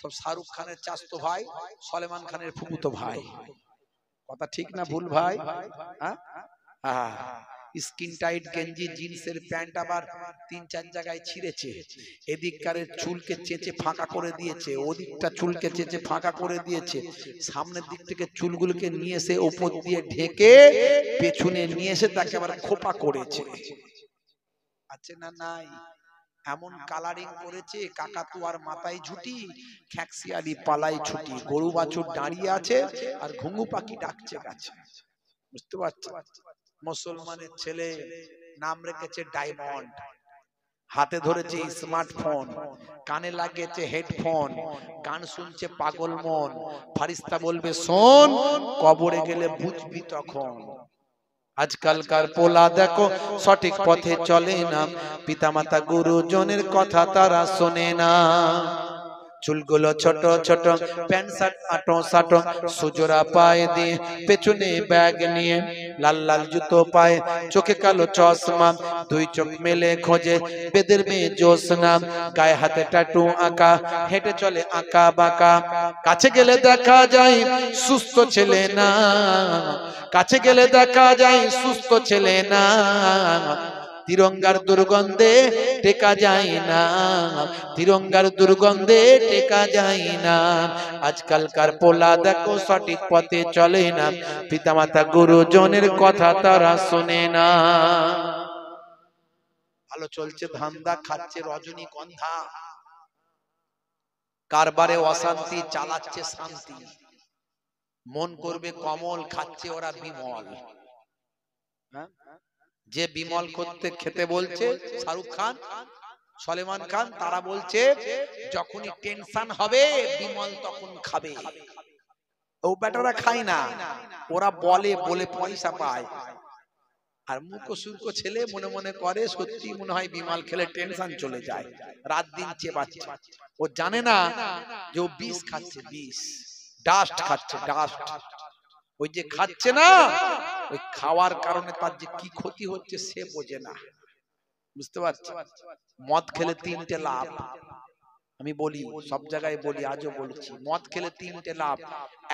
সব শাহরুখ খানের চাচতো ভাই, সলেমান খানের ফুফুতো ভাই। কথা ঠিক না ভুল ভাই? হ্যাঁ, স্কিন টাইট গেঞ্জি, জিন্সের প্যান্ট আবার 3-4 জায়গায় ছিঁড়েছে, এদিককারের চুলকে চেঁচে ফাঁকা করে দিয়েছে, ওদিকটা চুলকে চেঁচে ফাঁকা করে দিয়েছে, সামনের দিক থেকে চুলগুলোকে নিয়ে এসে ওপর দিয়ে ঢেকে পেছনে নিয়ে এসে তাকে আবার খোপা করেছে। আছে না নাই? এমন কালারিং করেছে, কাকাতুয়ার মাথায় ঝুটি, খ্যাকসিয়ালি পালাই ছুটি, গরু বাছুর দাঁড়িয়ে আছে আর ঘুঙু পাখি ডাকছে গাছে। বুঝতে পারছো? মুসলমানের ছেলে নাম রেখেছে ডায়মন্ড, হাতে ধরেছে স্মার্টফোন, কানে লাগিয়েছে হেডফোন, গান শুনছে পাগল মন। ফারিস্তা বলবে শোন, কবরে গেলে বুঝবি তখন। আজকালকার পোলা দেখো সঠিক পথে চলে না, পিতামাতা গুরুজনের কথা তারা শোনে না। চুলগুলো ছোট ছোট, প্যান্ট শার্ট আটো সাটো, সুজোরা পায়ে দিয়ে পেছনে ব্যাগ নিয়ে, লাল লাল জুতো পায়ে, চোখে কালো চশমা, দুই চোখ মেলে খোঁজে বেদের মেয়ে জোসনা, গায়ে হাতে টাটু আঁকা, হেঁটে চলে আঁকা বাঁকা। কাছে গেলে দেখা যায় সুস্থ ছেলে না, কাছে গেলে দেখা যায় সুস্থ ছেলে না, তিরঙ্গার দুর্গন্ধে টেকা যায় না, তিরঙ্গার দুর্গন্ধে টেকা যায় না। আজকালকার পোলা দেখো সঠিক পথে চলে না, পিতামাতা গুরুজনের কথা তারা শোনে না। ভালো চলছে ধান্দা, খাচ্ছে রজনীগন্ধা, কারবারে অশান্তি, চালাচ্ছে শান্তি। মন করবে কমল, খাচ্ছে ওরা বিমল। যে বিমল করতে খেতে বলছে শাহরুখ খান, সলেমান খান, তারা বলছে যখনই টেনশন হবে বিমল তখন খাবে। ও বেটারা খায় না, ওরা বলে বলে পয়সা পায়। আর মূর্খ সূর্খ ছেলে মনে মনে করে সত্যি মনে হয় বিমল খেলে টেনশন চলে যায়, রাত দিন চেবাচ্ছে। ও জানে না যে ও বিষ খাচ্ছে, বিষ, ডাস্ট খাচ্ছে, ডাস্ট। ওই যে খাচ্ছে না, ওই খাওয়ার কারণে তার যে কি ক্ষতি হচ্ছে সে বোঝে না। বুঝতে পারছি? মদ খেলে 3টে লাভ, আমি বলি সব জায়গায় বলি, আজও বলছি, মদ খেলে 3টে লাভ।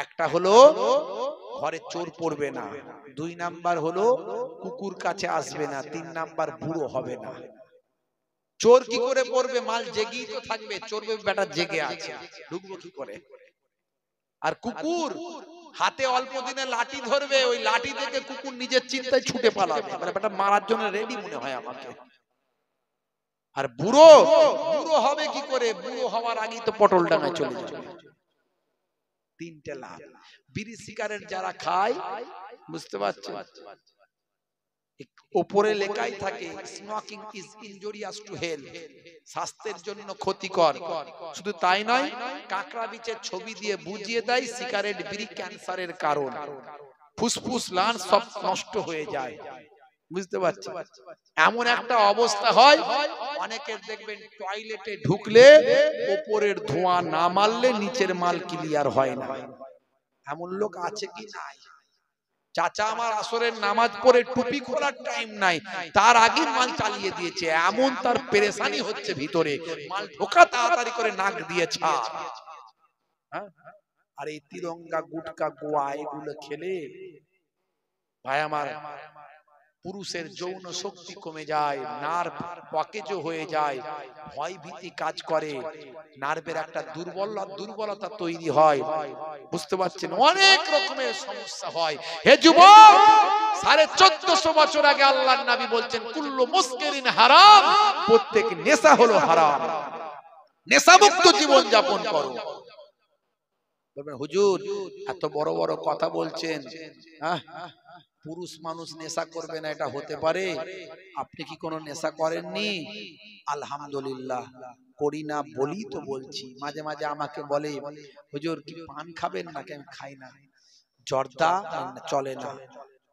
একটা হলো ঘরে চোর পড়বে না, 2 নাম্বার হলো কুকুর কাছে আসবে না, 3 নাম্বার বুড়ো হবে না। চোর কি করে পড়বে? মাল জেগেই তো থাকবে, চোর বেটা জেগে আছে, ঢুকবো কি করে? আর কুকুর হাতে অল্প দিনে লাঠি ধরবে, ওই লাঠি থেকে কুকুর নিজের চিন্তায় ছুটে পালাবে, মানে বেটা মারার জন্য রেডি মনে হয় আমাকে। আর বুড়ো, বুড়ো হবে কি করে? বুড়ো হওয়ার আগেই তো পটল ডাঙায় চলে যাবে। 3টে লাভ। বিড়ি সিগারেট যারা খায়, বুঝতে পারছো, উপরে লেখাই থাকে smoking is injurious to health, স্বাস্থ্যের জন্য ক্ষতিকর। শুধু তাই নয়, কাকড়া বিচের ছবি দিয়ে বুঝিয়ে দেয় সিগারেট বিড়ি ক্যান্সারের কারণ, ফুসফুস লাংস সব নষ্ট হয়ে যায়। বুঝতে পারছেন? এমন একটা অবস্থা হয়, অনেকের দেখবেন টয়লেটে ঢুকলে উপরের ধোঁয়া না মারলে নিচের মাল ক্লিয়ার হয় না। এমন লোক আছে কি নাই? চাচা আমার আসরের নামাজ পড়ে টুপি খোলার টাইম নাই, তার আগে মাল চালিয়ে দিয়েছে, এমন তার পেরেশানি হচ্ছে ভিতরে, মাল ঢোকা তাড়াতাড়ি করে নাক দিয়ে ছাড়। আর এই তিরঙ্গা গুটকা গোয়া এগুলো খেলে ভাই আমার পুরুষের যৌন শক্তি কমে যায়, নার্ভ অকেজো হয়ে যায়, ভয় ভীতি কাজ করে, নার্ভের একটা দুর্বলতা তৈরি হয়। বুঝতে পারছেন? অনেক রকমের সমস্যা হয়। হে যুবক, 1450 বছর আগে আল্লাহর নবী বলছেন কুল্লু মুসকিরিন হারাম, প্রত্যেক নেশা হলো হারাম, নেশামুক্ত জীবন যাপন করো। হুজুর এত বড় বড় কথা বলছেন, পুরুষ মানুষ নেশা করবে না, এটা হতে পারে? আপনি কি কোনো নেশা করেননি? আলহামদুলিল্লাহ, করি না বলি তো বলছি। মাঝে মাঝে আমাকে বলে হুজুর কি পান খাবেন? নাকি আমি খাই না। জর্দা চলে না,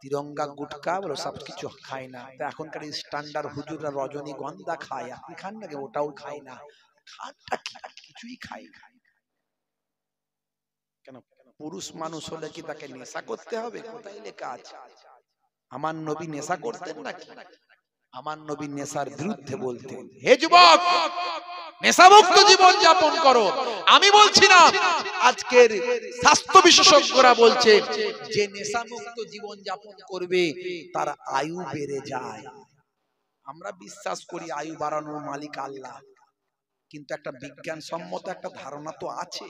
তিরঙ্গা গুটকা বলো সবকিছু খাই না। তো এখনকার স্ট্যান্ডার্ড হুজুররা রজনীগন্ধা খায়, আপনি খান নাকি? ওটাও খাই না। খানটা কিছুই খাই না কেন? পুরুষ মানুষ হলে কি তাকে নেশা করতে হবে? কোথায় লেখা আছে? আমার নবী নেশা করতেন নাকি? আমার নবী নেশার বিরুদ্ধে বলতেন। হে যুবক, নেশামুক্ত জীবন যাপন করো। আমি বলছি না, আজকের স্বাস্থ্য বিশেষজ্ঞরা বলছে যে নেশামুক্ত জীবন যাপন করবে তার আয়ু বেড়ে যায়। আমরা বিশ্বাস করি আয়ু বাড়ানোর মালিক আল্লাহ, কিন্তু একটা বিজ্ঞানসম্মত একটা ধারণা তো আছে।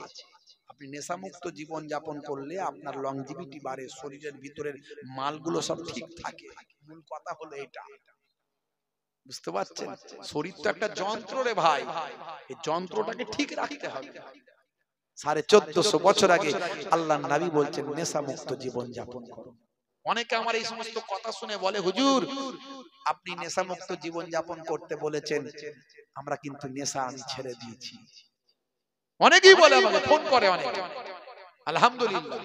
আপনি নেশামুক্ত জীবন যাপন করলে আপনার লংজিভিটি বাড়ে, শরীরের ভিতরের মালগুলো সব ঠিক থাকে। মূল কথা হলো এটা, বুঝতে পারছেন? শরীর তো একটা যন্ত্র রে ভাই, এই যন্ত্রটাকে ঠিক রাখতে হবে। 1450 বছর আগে আল্লাহর নবী বলছেন নেশামুক্ত জীবন যাপন করো। অনেকে আমার এই সমস্ত কথা শুনে বলে হুজুর আপনি নেশামুক্ত জীবন যাপন করতে বলেছেন, আমরা কিন্তু নেশা আমি ছেড়ে দিয়েছি। অনেকেই বলে, আমাকে ফোন করে অনেকে। আলহামদুলিল্লাহ,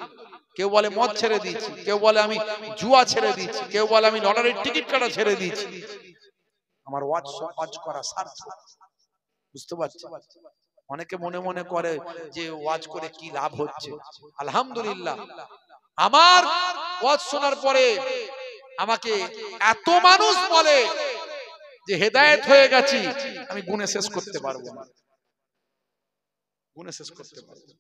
কেউ বলে মদ ছেড়ে দিয়েছি, কেউ বলে আমি জুয়া ছেড়ে দিয়েছি, কেউ বলে আমি লটারির টিকিট কাটা ছেড়ে দিয়েছি। আমার ওয়াজ করা সার্থক। বুঝতে পারছি? অনেকে মনে মনে করে যে ওয়াজ করে কি লাভ হচ্ছে। আলহামদুলিল্লাহ, আমার ওয়াজ শোনার পরে আমাকে এত মানুষ বলে যে হেদায়েত হয়ে গেছি, আমি গুণে শেষ করতে পারবো না, গুণে শেষ করতে পারবো।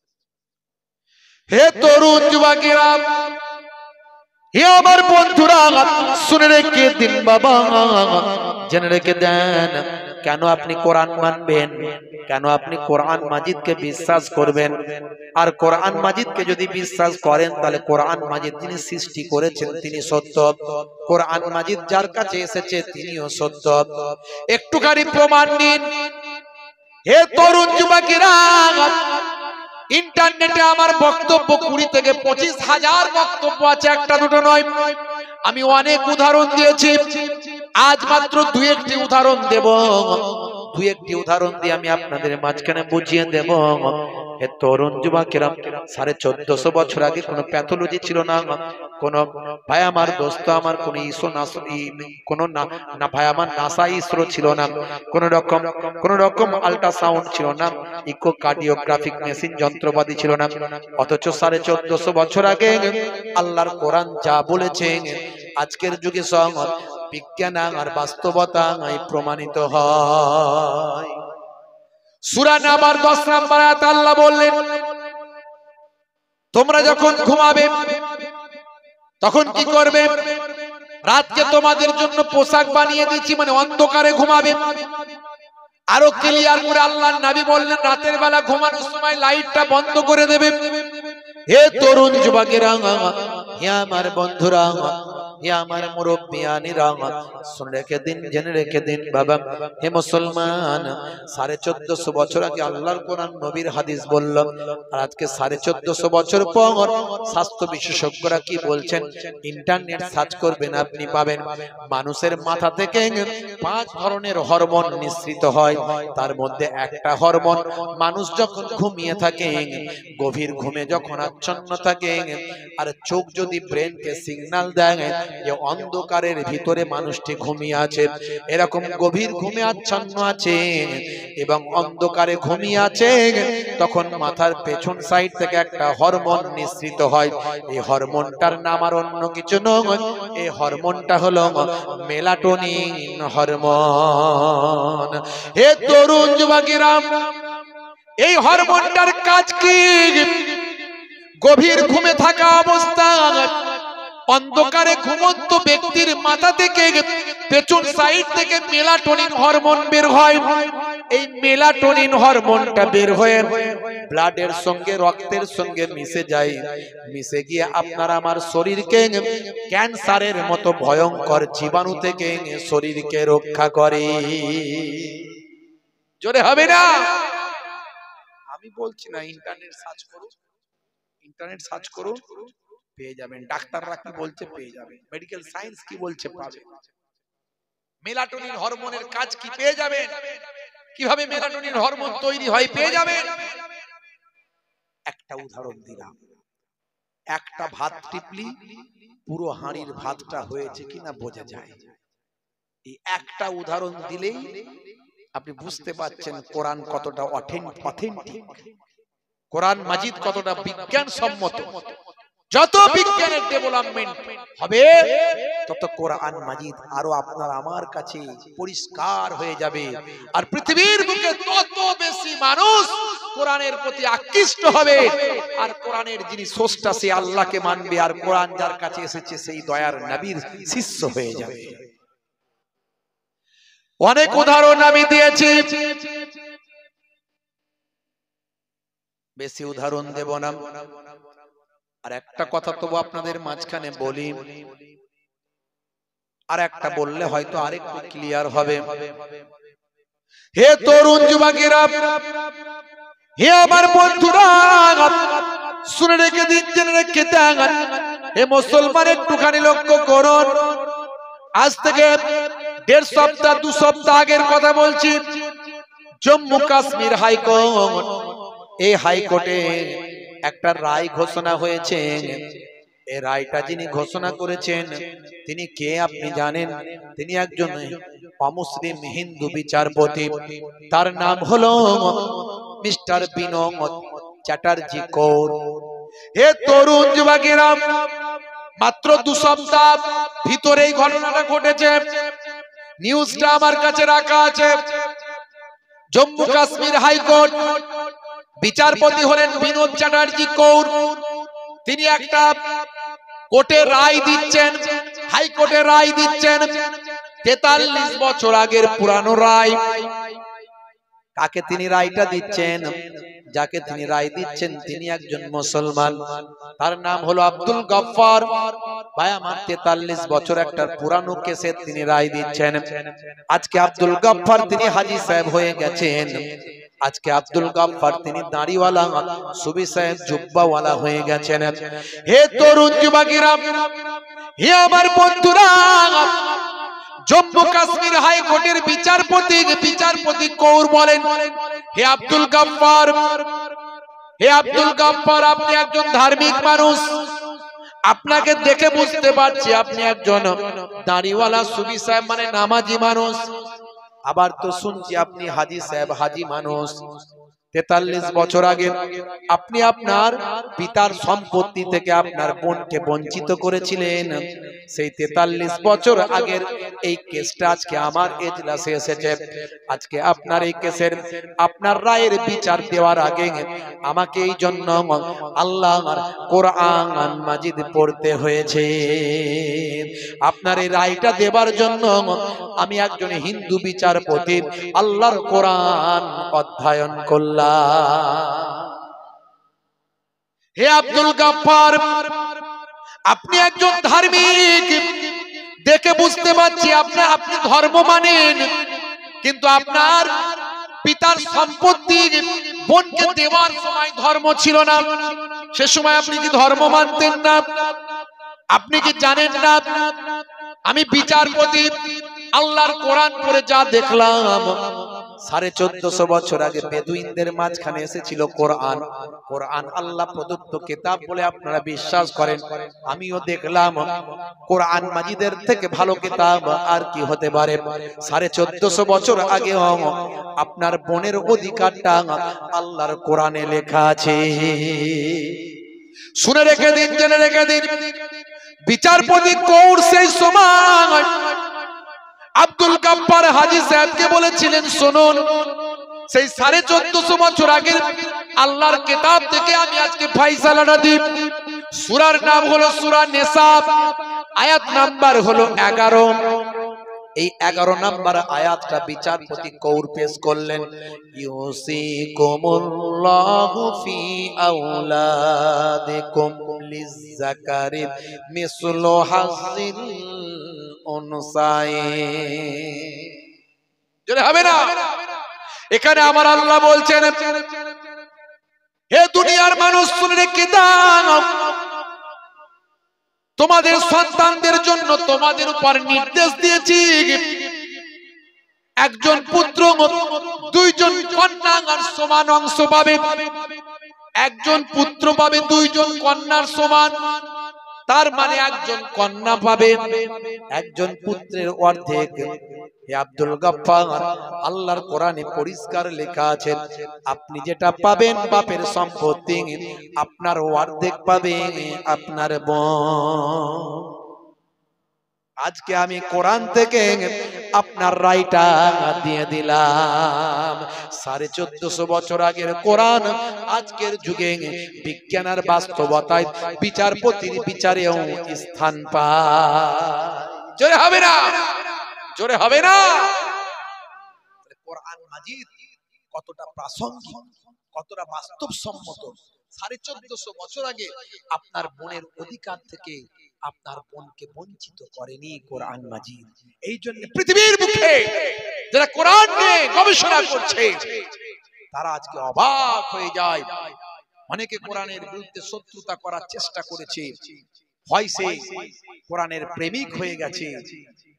হে তরুণ যুবকেরা, হে আমার বন্ধুরা, শুনে রেখে দিন বাবা, জেনে রেখে দেন, কেন আপনি কোরআন মানবেন? কেন আপনি কোরআন মাজিদকে বিশ্বাস করবেন? আর কোরআন মাজিদকে যদি বিশ্বাস করেন তাহলে কোরআন মাজিদ যিনি সৃষ্টি করেছেন তিনি সত্য, কোরআন মাজিদ যার কাছে এসেছে তিনিও সত্য। একটুখানি প্রমাণ নিন। হে তরুণ যুবকেরা, ইন্টারনেটে আমার বক্তব্য 20 থেকে 25,000 বক্তব্য আছে, একটা দুটো নয়। আমি অনেক উদাহরণ দিয়েছি, আজ মাত্র 2-1টি উদাহরণ দেব। 2-1টি উদাহরণ দিয়ে আমি আপনাদের মাঝখানে বুঝিয়ে দেব। হে তরুণ যুবকেরা, 1450 বছর আগে কোনো প্যাথোলজি ছিল না, কোন ভাই আমার দোস্ত আমার কোন ইসো কোন না ভাই আমার নাসা ইসরো ছিল না, কোন রকম আল্ট্রাসাউন্ড ছিল না, ইকোকার্ডিওগ্রাফিক মেশিন যন্ত্রপাতি ছিল না। অথচ 1450 বছর আগে আল্লাহর কোরআন যা বলেছে আজকের যুগে সব বিজ্ঞান আর বাস্তবতা প্রমাণিত হয়। সূরা নাবার 10 নম্বর আয়াত আল্লাহ বললেন, তোমরা যখন ঘুমাবে তখন কি করবে? রাতকে তোমাদের জন্য পোশাক বানিয়ে দিয়েছি, মানে অন্ধকারে ঘুমাবে। আরো ক্লিয়ার করে আল্লাহর নবী বললেন, রাতের বেলা ঘুমানোর সময় লাইটটা বন্ধ করে দেবে। হে তরুণ যুবকেরা, হে আমার বন্ধুরা, হে আমার মুরব্বিয়ানিরা, শুনে রেখে দিন, জেনে রেখে দিন বাবা। হে মুসলমান, 1450 বছর আগে আল্লাহর কোরআন নবীর হাদিস বলল, আর আজকে 1450 বছর পর স্বাস্থ্য বিশেষজ্ঞরা কি বলছেন? ইন্টারনেট সার্চ করবেন, আপনি পাবেন মানুষের মাথা থেকে 5 ধরনের হরমোন নিঃসৃত হয়। তার মধ্যে একটা হরমোন মানুষ যখন ঘুমিয়ে থাকে, গভীর ঘুমে যখন আচ্ছন্ন থাকে, আর চোখ যদি ব্রেনকে সিগন্যাল দেয় যে অন্ধকারের ভিতরে মানুষটি ঘুমিয়ে আছে, এরকম গভীর ঘুমে আচ্ছন্ন আছে এবং অন্ধকারে ঘুমিয়ে আছে, তখন মাথার পেছন সাইড থেকে একটা হরমোন নিঃসৃত হয়। এই হরমোনটার নাম আর অন্য কিছু নয়, এই হরমোনটা হলো মেলাটোনিন হরমোন। হে তরুণ যুবকেরা, এই হরমোনটার কাজ কি? গভীর ঘুমে থাকা অবস্থায় অন্ধকারে ঘুমন্ত ব্যক্তির মাথা থেকে পেছন সাইড থেকে মেলাটোনিন হরমোন বের হয়। এই মেলাটোনিন হরমোনটা বের হয়ে ব্লাডের সঙ্গে, রক্তের সঙ্গে মিশে যায়। মিশে গিয়ে আপনার আমার শরীরকে ক্যান্সারের মতো ভয়ঙ্কর জীবাণু থেকে শরীরকে রক্ষা করে। জোরে হবে না? আমি বলছি না, ইন্টারনেট সার্চ করুন, ইন্টারনেট সার্চ করুন, পেয়ে যাবেন। ডাক্তাররা কি বলছে পেয়ে যাবেন, মেডিকেল সায়েন্স কি বলছে পাবেন। মেলাটোনিন হরমোনের কাজ কি পেয়ে যাবেন, কিভাবে মেলাটোনিন হরমোন তৈরি হয় পেয়ে যাবেন। একটা উদাহরণ দিলাম, একটা ভাত টিপলি পুরো হাঁড়ির ভাতটা হয়েছে কিনা বোঝা যায়। এই একটা উদাহরণ দিলেই আপনি বুঝতে পারছেন কোরআন কতটা অথেন্টিক, কোরআন মাজিদ কতটা বিজ্ঞানসম্মত। যত বিজ্ঞানের ডেভেলপমেন্ট হবে তত কোরআন মাজিদ আরো আপনার আমার কাছে পরিষ্কার হয়ে যাবে। আর পৃথিবীর বুকে তত বেশি মানুষ কোরআনের প্রতি আকৃষ্ট হবে। আর কোরআনের যিনি স্রষ্টা সে আল্লাহকে মানবে, আর কোরআন যার কাছে এসেছে সেই দয়ার নবীর শিষ্য হয়ে যাবে। অনেক উদাহরণ আমি দিয়েছি, বেশি উদাহরণ দেব না। আর একটা কথা তবু আপনাদের মাঝখানে বলি, আর একটা বললে হয়তো আরেকটু ক্লিয়ার হবে। হে তরুণ যুবকেরা, হে আমার বন্ধুরা, শুনে রেখে দিন, জেনে রেখে দেন। হে মুসলমান, একটুখানি লক্ষ্য করুন। আজ থেকে 1.5 সপ্তাহ 2 সপ্তাহ আগের কথা বলছি। জম্মু কাশ্মীর হাইকোর্ট, এই হাইকোর্টে একটা রায় ঘোষণা হয়েছে। এই রায়টা যিনি ঘোষণা করেছেন তিনি কে আপনি জানেন? তিনি একজন অমুসলিম হিন্দু বিচারপতি। তার নাম হলো মিস্টার বিনোদ চ্যাটার্জি কৌর। হে তরুণ যুবকেরা, মাত্র 2 সপ্তাহ ভিতরে এই ঘটনাটা ঘটেছে। নিউজটা আমার কাছে রাখা আছে। জম্মু কাশ্মীর হাইকোর্ট বিচারপতি হলেন বিনোদ চ্যাটার্জি কৌর। তিনি একটা কোর্টে রায় দিচ্ছেন, হাইকোর্টে রায় দিচ্ছেন। 43 বছর আগের পুরানো রায়। কাকে তিনি রায়টা দিচ্ছেন? যাকে তিনি রায় দিচ্ছেন তিনি একজন মুসলমান, তার নাম হলো আব্দুল গফফার। ভাই আমার 43 বছর একটা পুরানো কেসে তিনি রায় দিচ্ছেন। আজকে আব্দুল গফফার তিনি হাজী সাহেব হয়ে গেছেন। আজকে আব্দুল গফফার তিনি দাড়িওয়ালা, সুবি সাহেব জুব্বাওয়ালা হয়ে গেছেন। হে তরুণ যুবকেরা, হে আমার বন্ধুরা, জম্মু কাশ্মীর হাইকোর্টের বিচারপতি কৌর বলেন, হে আব্দুল গফফার, হে আব্দুল গফফার, আপনি একজন ধার্মিক মানুষ। আপনাকে দেখে বুঝতে পারছি আপনি একজন দাড়িওয়ালা সুবি সাহেব মানে নামাজি মানুষ। আবার তো শুনছি আপনি হাজী সাহেব, হাজী মানুষ। 43 বছর আগে আপনি আপনার পিতার সম্পত্তি থেকে আপনার বোনকে বঞ্চিত করেছিলেন। সেই 43 বছর আগের এই কেসটা আজকে আমার এজলাসে এসেছে। আজকে আপনার এই কেসের আপনার রায়ের বিচার দেওয়ার আগে আমাকে এই জন্য আল্লাহর কোরআন মাজিদ পড়তে হয়েছে। আপনার এই রায়টা দেবার জন্য আমি একজন হিন্দু বিচারপতি আল্লাহর কোরআন অধ্যয়ন করলাম। হে আব্দুল গফফার, আপনি একজন ধার্মিক, দেখে বুঝতে পারছি আপনি ধর্ম মানেন, কিন্তু আপনার পিতার সম্পত্তি বোনকে দেওয়ার সময় ধর্ম ছিল না। সে সময় আপনি কি ধর্ম মানতেন না? আপনি কি জানেন না আমি বিচারপতি আল্লাহর কোরআন পড়ে যা দেখলাম 1450 বছর আগে বেদুইনদের মাঝখানে এসেছিল কোরআন। কোরআন আল্লাহ প্রদত্ত কিতাব বলে আপনারা বিশ্বাস করেন, আমিও দেখলাম কোরআন মাজিদের থেকে ভালো কিতাব আর কি হতে পারে। 1450 বছর আগে আপনার বোনের অধিকারটা আল্লাহর কোরআনে লেখা আছে। শুনে রেখে দিন, জেনে রেখে দিন, বিচারপতি কৌর সেই সময় আব্দুল গাফফার হাজী সাহেবকে বলেছিলেন, শুনুন, সেই 1450 বছর আগের আল্লাহর কিতাব থেকে আমি আজকে ফয়সালাটা দিব। সূরার নাম হলো সূরা নিসা, আয়াত নাম্বার হলো 11। এই 11 নাম্বার আয়াতটা বিচারপতি কৌর পেশ করলেন। ইউসিকুমুল্লাহু ফি আওলাদিকুম লিয-যাকারি মিসলু হাযিল উনসাইন। জোরে হবে না? এখানে আমার আল্লাহ বলছেন, হে দুনিয়ার মানুষ শুনে রেখে দাও, তোমাদের সন্তানদের জন্য তোমাদের উপর নির্দেশ দিয়েছি, একজন পুত্র দুইজন কন্যার সমান অংশ পাবে। একজন পুত্র পাবে দুইজন কন্যার সমান, তার মানে একজন কন্যা পাবে একজন পুত্রের অর্ধেক। হে আব্দুল গাফফার, আল্লাহর কোরআনে পরিষ্কার লেখা আছে, আপনি যেটা পাবেন বাপের সম্পত্তি, আপনার অর্ধেক পাবে আপনার বোন। আজকে আমি কোরআন থেকে আপনার রায়টা দিয়ে দিলাম। 1450 বছর আগের কোরআন আজকের যুগে বিজ্ঞান আর বাস্তবতায় বিচারপতির বিচারেও স্থান পায়। জোরে হবে না? জোরে হবে না? কোরআন মাজিদ কতটা প্রাসঙ্গিক, কতটা বাস্তবসম্মত। 1450 বছর আগে আপনার বোনের অধিকার থেকে আপনার বোনকে বঞ্চিত করেনি কোরআন মাজিদ। এই জন্য পৃথিবীর মুখে যারা কোরআন নিয়ে গবেষণা করছে তারা আজকে অবাক হয়ে যায়। অনেকে কোরআনের বিরুদ্ধে শত্রুতা করার চেষ্টা করেছে, হয়ছে কোরআনের প্রেমিক হয়ে গেছে,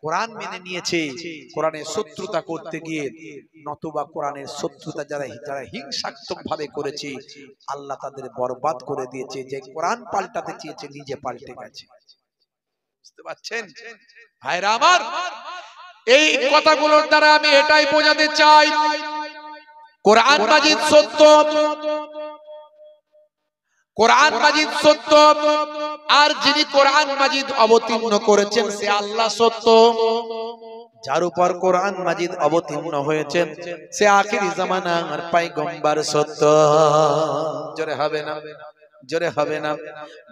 কোরআন মেনে নিয়েছে, কোরআনের শত্রুতা করতে গিয়ে নতুবা কোরআনের শত্রুতা যারা হিংসাত্মক ভাবে করেছে আল্লাহ তাদের বরবাদ করে দিয়েছে। যে কোরআন পাল্টাতে চেয়েছে নিজে পাল্টে গেছে। বুঝতে পারছেন ভাইরা আমার? এই কথাগুলোর দ্বারা আমি এটাই বোঝাতে চাই, কোরআন মাজিদ সত্য, কোরআন মাজিদ সত্য, আর যিনি কোরআন মাজিদ অবতীর্ণ করেছেন সে আল্লাহ সত্য। যার উপর কোরআন মাজিদ অবতীর্ণ হয়েছেন সে আখিরি জামানার পয়গম্বর সত্য। জোরে হবে না? জোরে হবে না?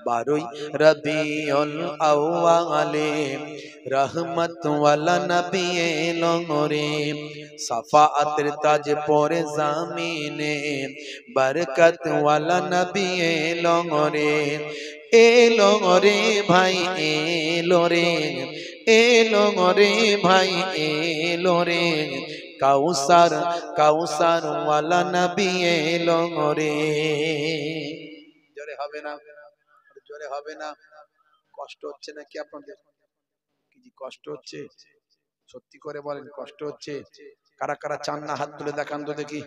12 রবিউল আউয়ালে রহমত ওয়ালা নবী এলো রে, সাফাআতের তাজ পরে জামিনে বরকত ওয়ালা নবী এলো রে। এলো রে ভাই এলো রে, এলো রে ভাই এলো রে, কাউসার কাউসার ওয়ালা নবী এলো রে। জোরে হবে না? জোরে হবে না? কষ্ট হচ্ছে নাকি আপনাদের? কি কষ্ট হচ্ছে? সত্যি করে বলেন, কষ্ট হচ্ছে? কারা কারা চান না হাত তুলে দেখান তো দেখি।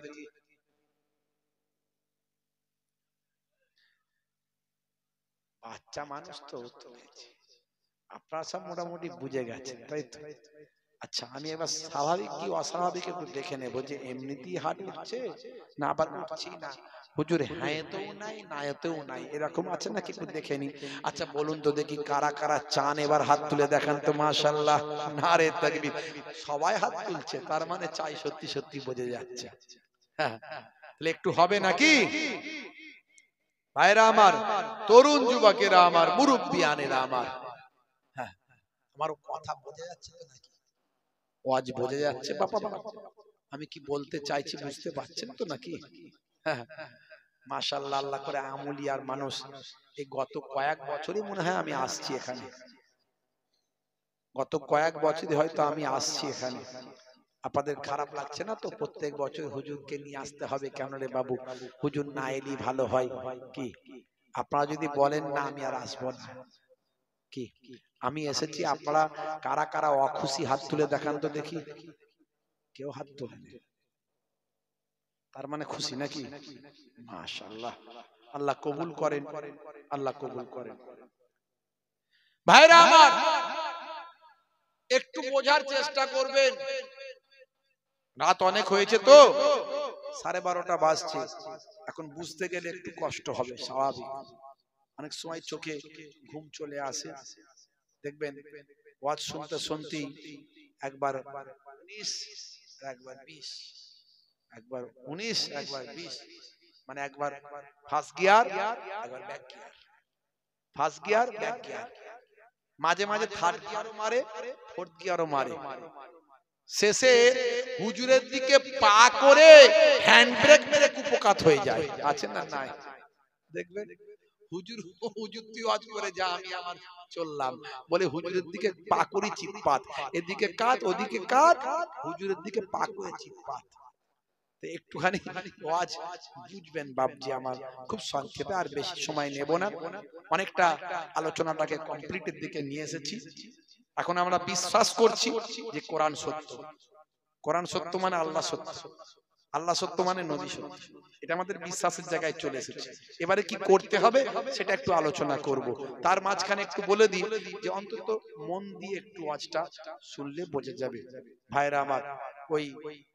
বাচ্চা মানুষ তো আপনারা সব মোটামুটি বুঝে গেছেন, তাই তো? আচ্ছা, আমি এবার স্বাভাবিক কি অস্বাভাবিক একটু দেখে নেবো, যে এমনিতেই হাট উঠছে না আবার উঠছি না, হুজুর হ্যাঁতেও নাই নায়েতেও নাই, এরকম আছে নাকি একটু দেখে নি। আচ্ছা বলুন তো দেখি কারা কারা চান, এবার হাত তুলে দেখান তো। মাশাআল্লাহ, নারে তাকবীর। সবাই হাত তুলছে, তার মানে চাই সত্যি সত্যি বোঝা যাচ্ছে। হ্যাঁ, তাহলে একটু হবে নাকি ভাইরা আমার, তরুণ যুবকেরা আমার, মুরব্বিয়ানেরা আমার? হ্যাঁ, আমার কথা বোঝা যাচ্ছে তো নাকি? ওয়াজ বোঝা যাচ্ছে বাবা? আমি কি বলতে চাইছি বুঝতে পারছেন তো নাকি? হ্যাঁ, মাশাআল্লাহ, আল্লাহ করে আমুলিয়ার মানুষ। এই গত কয়েক বছরই মনে হয় আমি আসছি এখানে, গত কয়েক বছরই হয়তো আমি আসছি এখানে। আপনাদের খারাপ লাগছে না তো? প্রত্যেক বছর হুজুরকে নিয়ে আসতে হবে কেন রে বাবু? হুজুর না এলেই ভালো হয় কি? আপনারা যদি বলেন না আমি আর আসবো না, কি আমি এসেছি, আপনারা কারা কারা অখুশি হাত তুলে দেখান তো দেখি। কেউ হাত তোলেন? তার মানে খুশি নাকি? মাশাআল্লাহ, আল্লাহ কবুল করেন, আল্লাহ কবুল করেন। ভাইরা আমার, একটু বোঝার চেষ্টা করবেন। রাত অনেক হয়েছে তো, 12:30 বাজছে। এখন বুঝতে গেলে একটু কষ্ট হবে, স্বাভাবিক। অনেক সময় চোখে ঘুম চলে আসে, দেখবেন ওয়াজ শুনতে শুনতেই একবার 19, একবার 20, একবার 19, একবার 20, মানে একবার ফার্স্ট গিয়ার, একবার back gear, first gear, back gear, মাঝে মাঝে থার্ড গিয়ারও মারে, ফোর্থ গিয়ারও মারে। শেষে হুজুরের দিকে পা করে হ্যান্ড ব্রেক মেরে কুপকাত হয়ে যায়। আছে না? নাই। দেখবেন হুজুর, হুজুর তুই ওয়াজ করে যা, আমি আমার চললাম। বলে হুজুরের দিকে পা করি চিৎপাত, এদিকে কাত ওদিকে কাত, হুজুরের দিকে পা করে চিৎপাত। তো একটুখানি ওয়াজ বুঝবেন বাপজি আমার, খুব সংক্ষেপে, আর বেশি সময় নেব না। অনেকটা আলোচনাটাকে কমপ্লিটের দিকে নিয়ে এসেছি। এখন আমরা বিশ্বাস করছি যে কোরআন সত্য। কোরআন সত্য মানে আল্লাহ সত্য, আল্লাহ সত্য মানে নবী সত্য। এটা আমাদের বিশ্বাসের জায়গায় চলে এসেছে। এবারে কি করতে হবে সেটা একটু আলোচনা করব। তার মাঝখানে একটু বলে দিই যে অন্তত মন দিয়ে একটু ওয়াজটা শুনলে বোঝা যাবে। ভাইরা আমার, ওই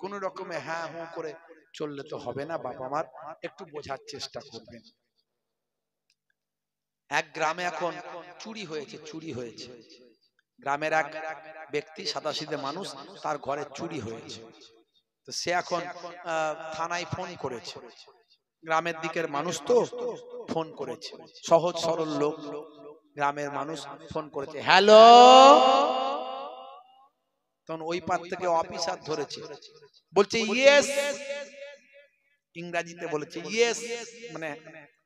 কোন রকমে হ্যাঁ হু করে চললে তো হবে না। বাবা আমার, একটু বোঝার চেষ্টা করবেন। এক গ্রামে এখন চুরি হয়েছে, চুরি হয়েছে। গ্রামের এক ব্যক্তি, সাদাসিধে মানুষ, তার ঘরে চুরি হয়েছে। তো সে এখন থানায় ফোন করেছে। গ্রামের দিকের মানুষ তো ফোন করেছে, সহজ সরল লোক, গ্রামের মানুষ ফোন করেছে, হ্যালো। তখন ওই পার থেকে অফিসার ধরেছে, বলছে ইয়েস, ইংরেজিতে বলেছে ইয়েস, মানে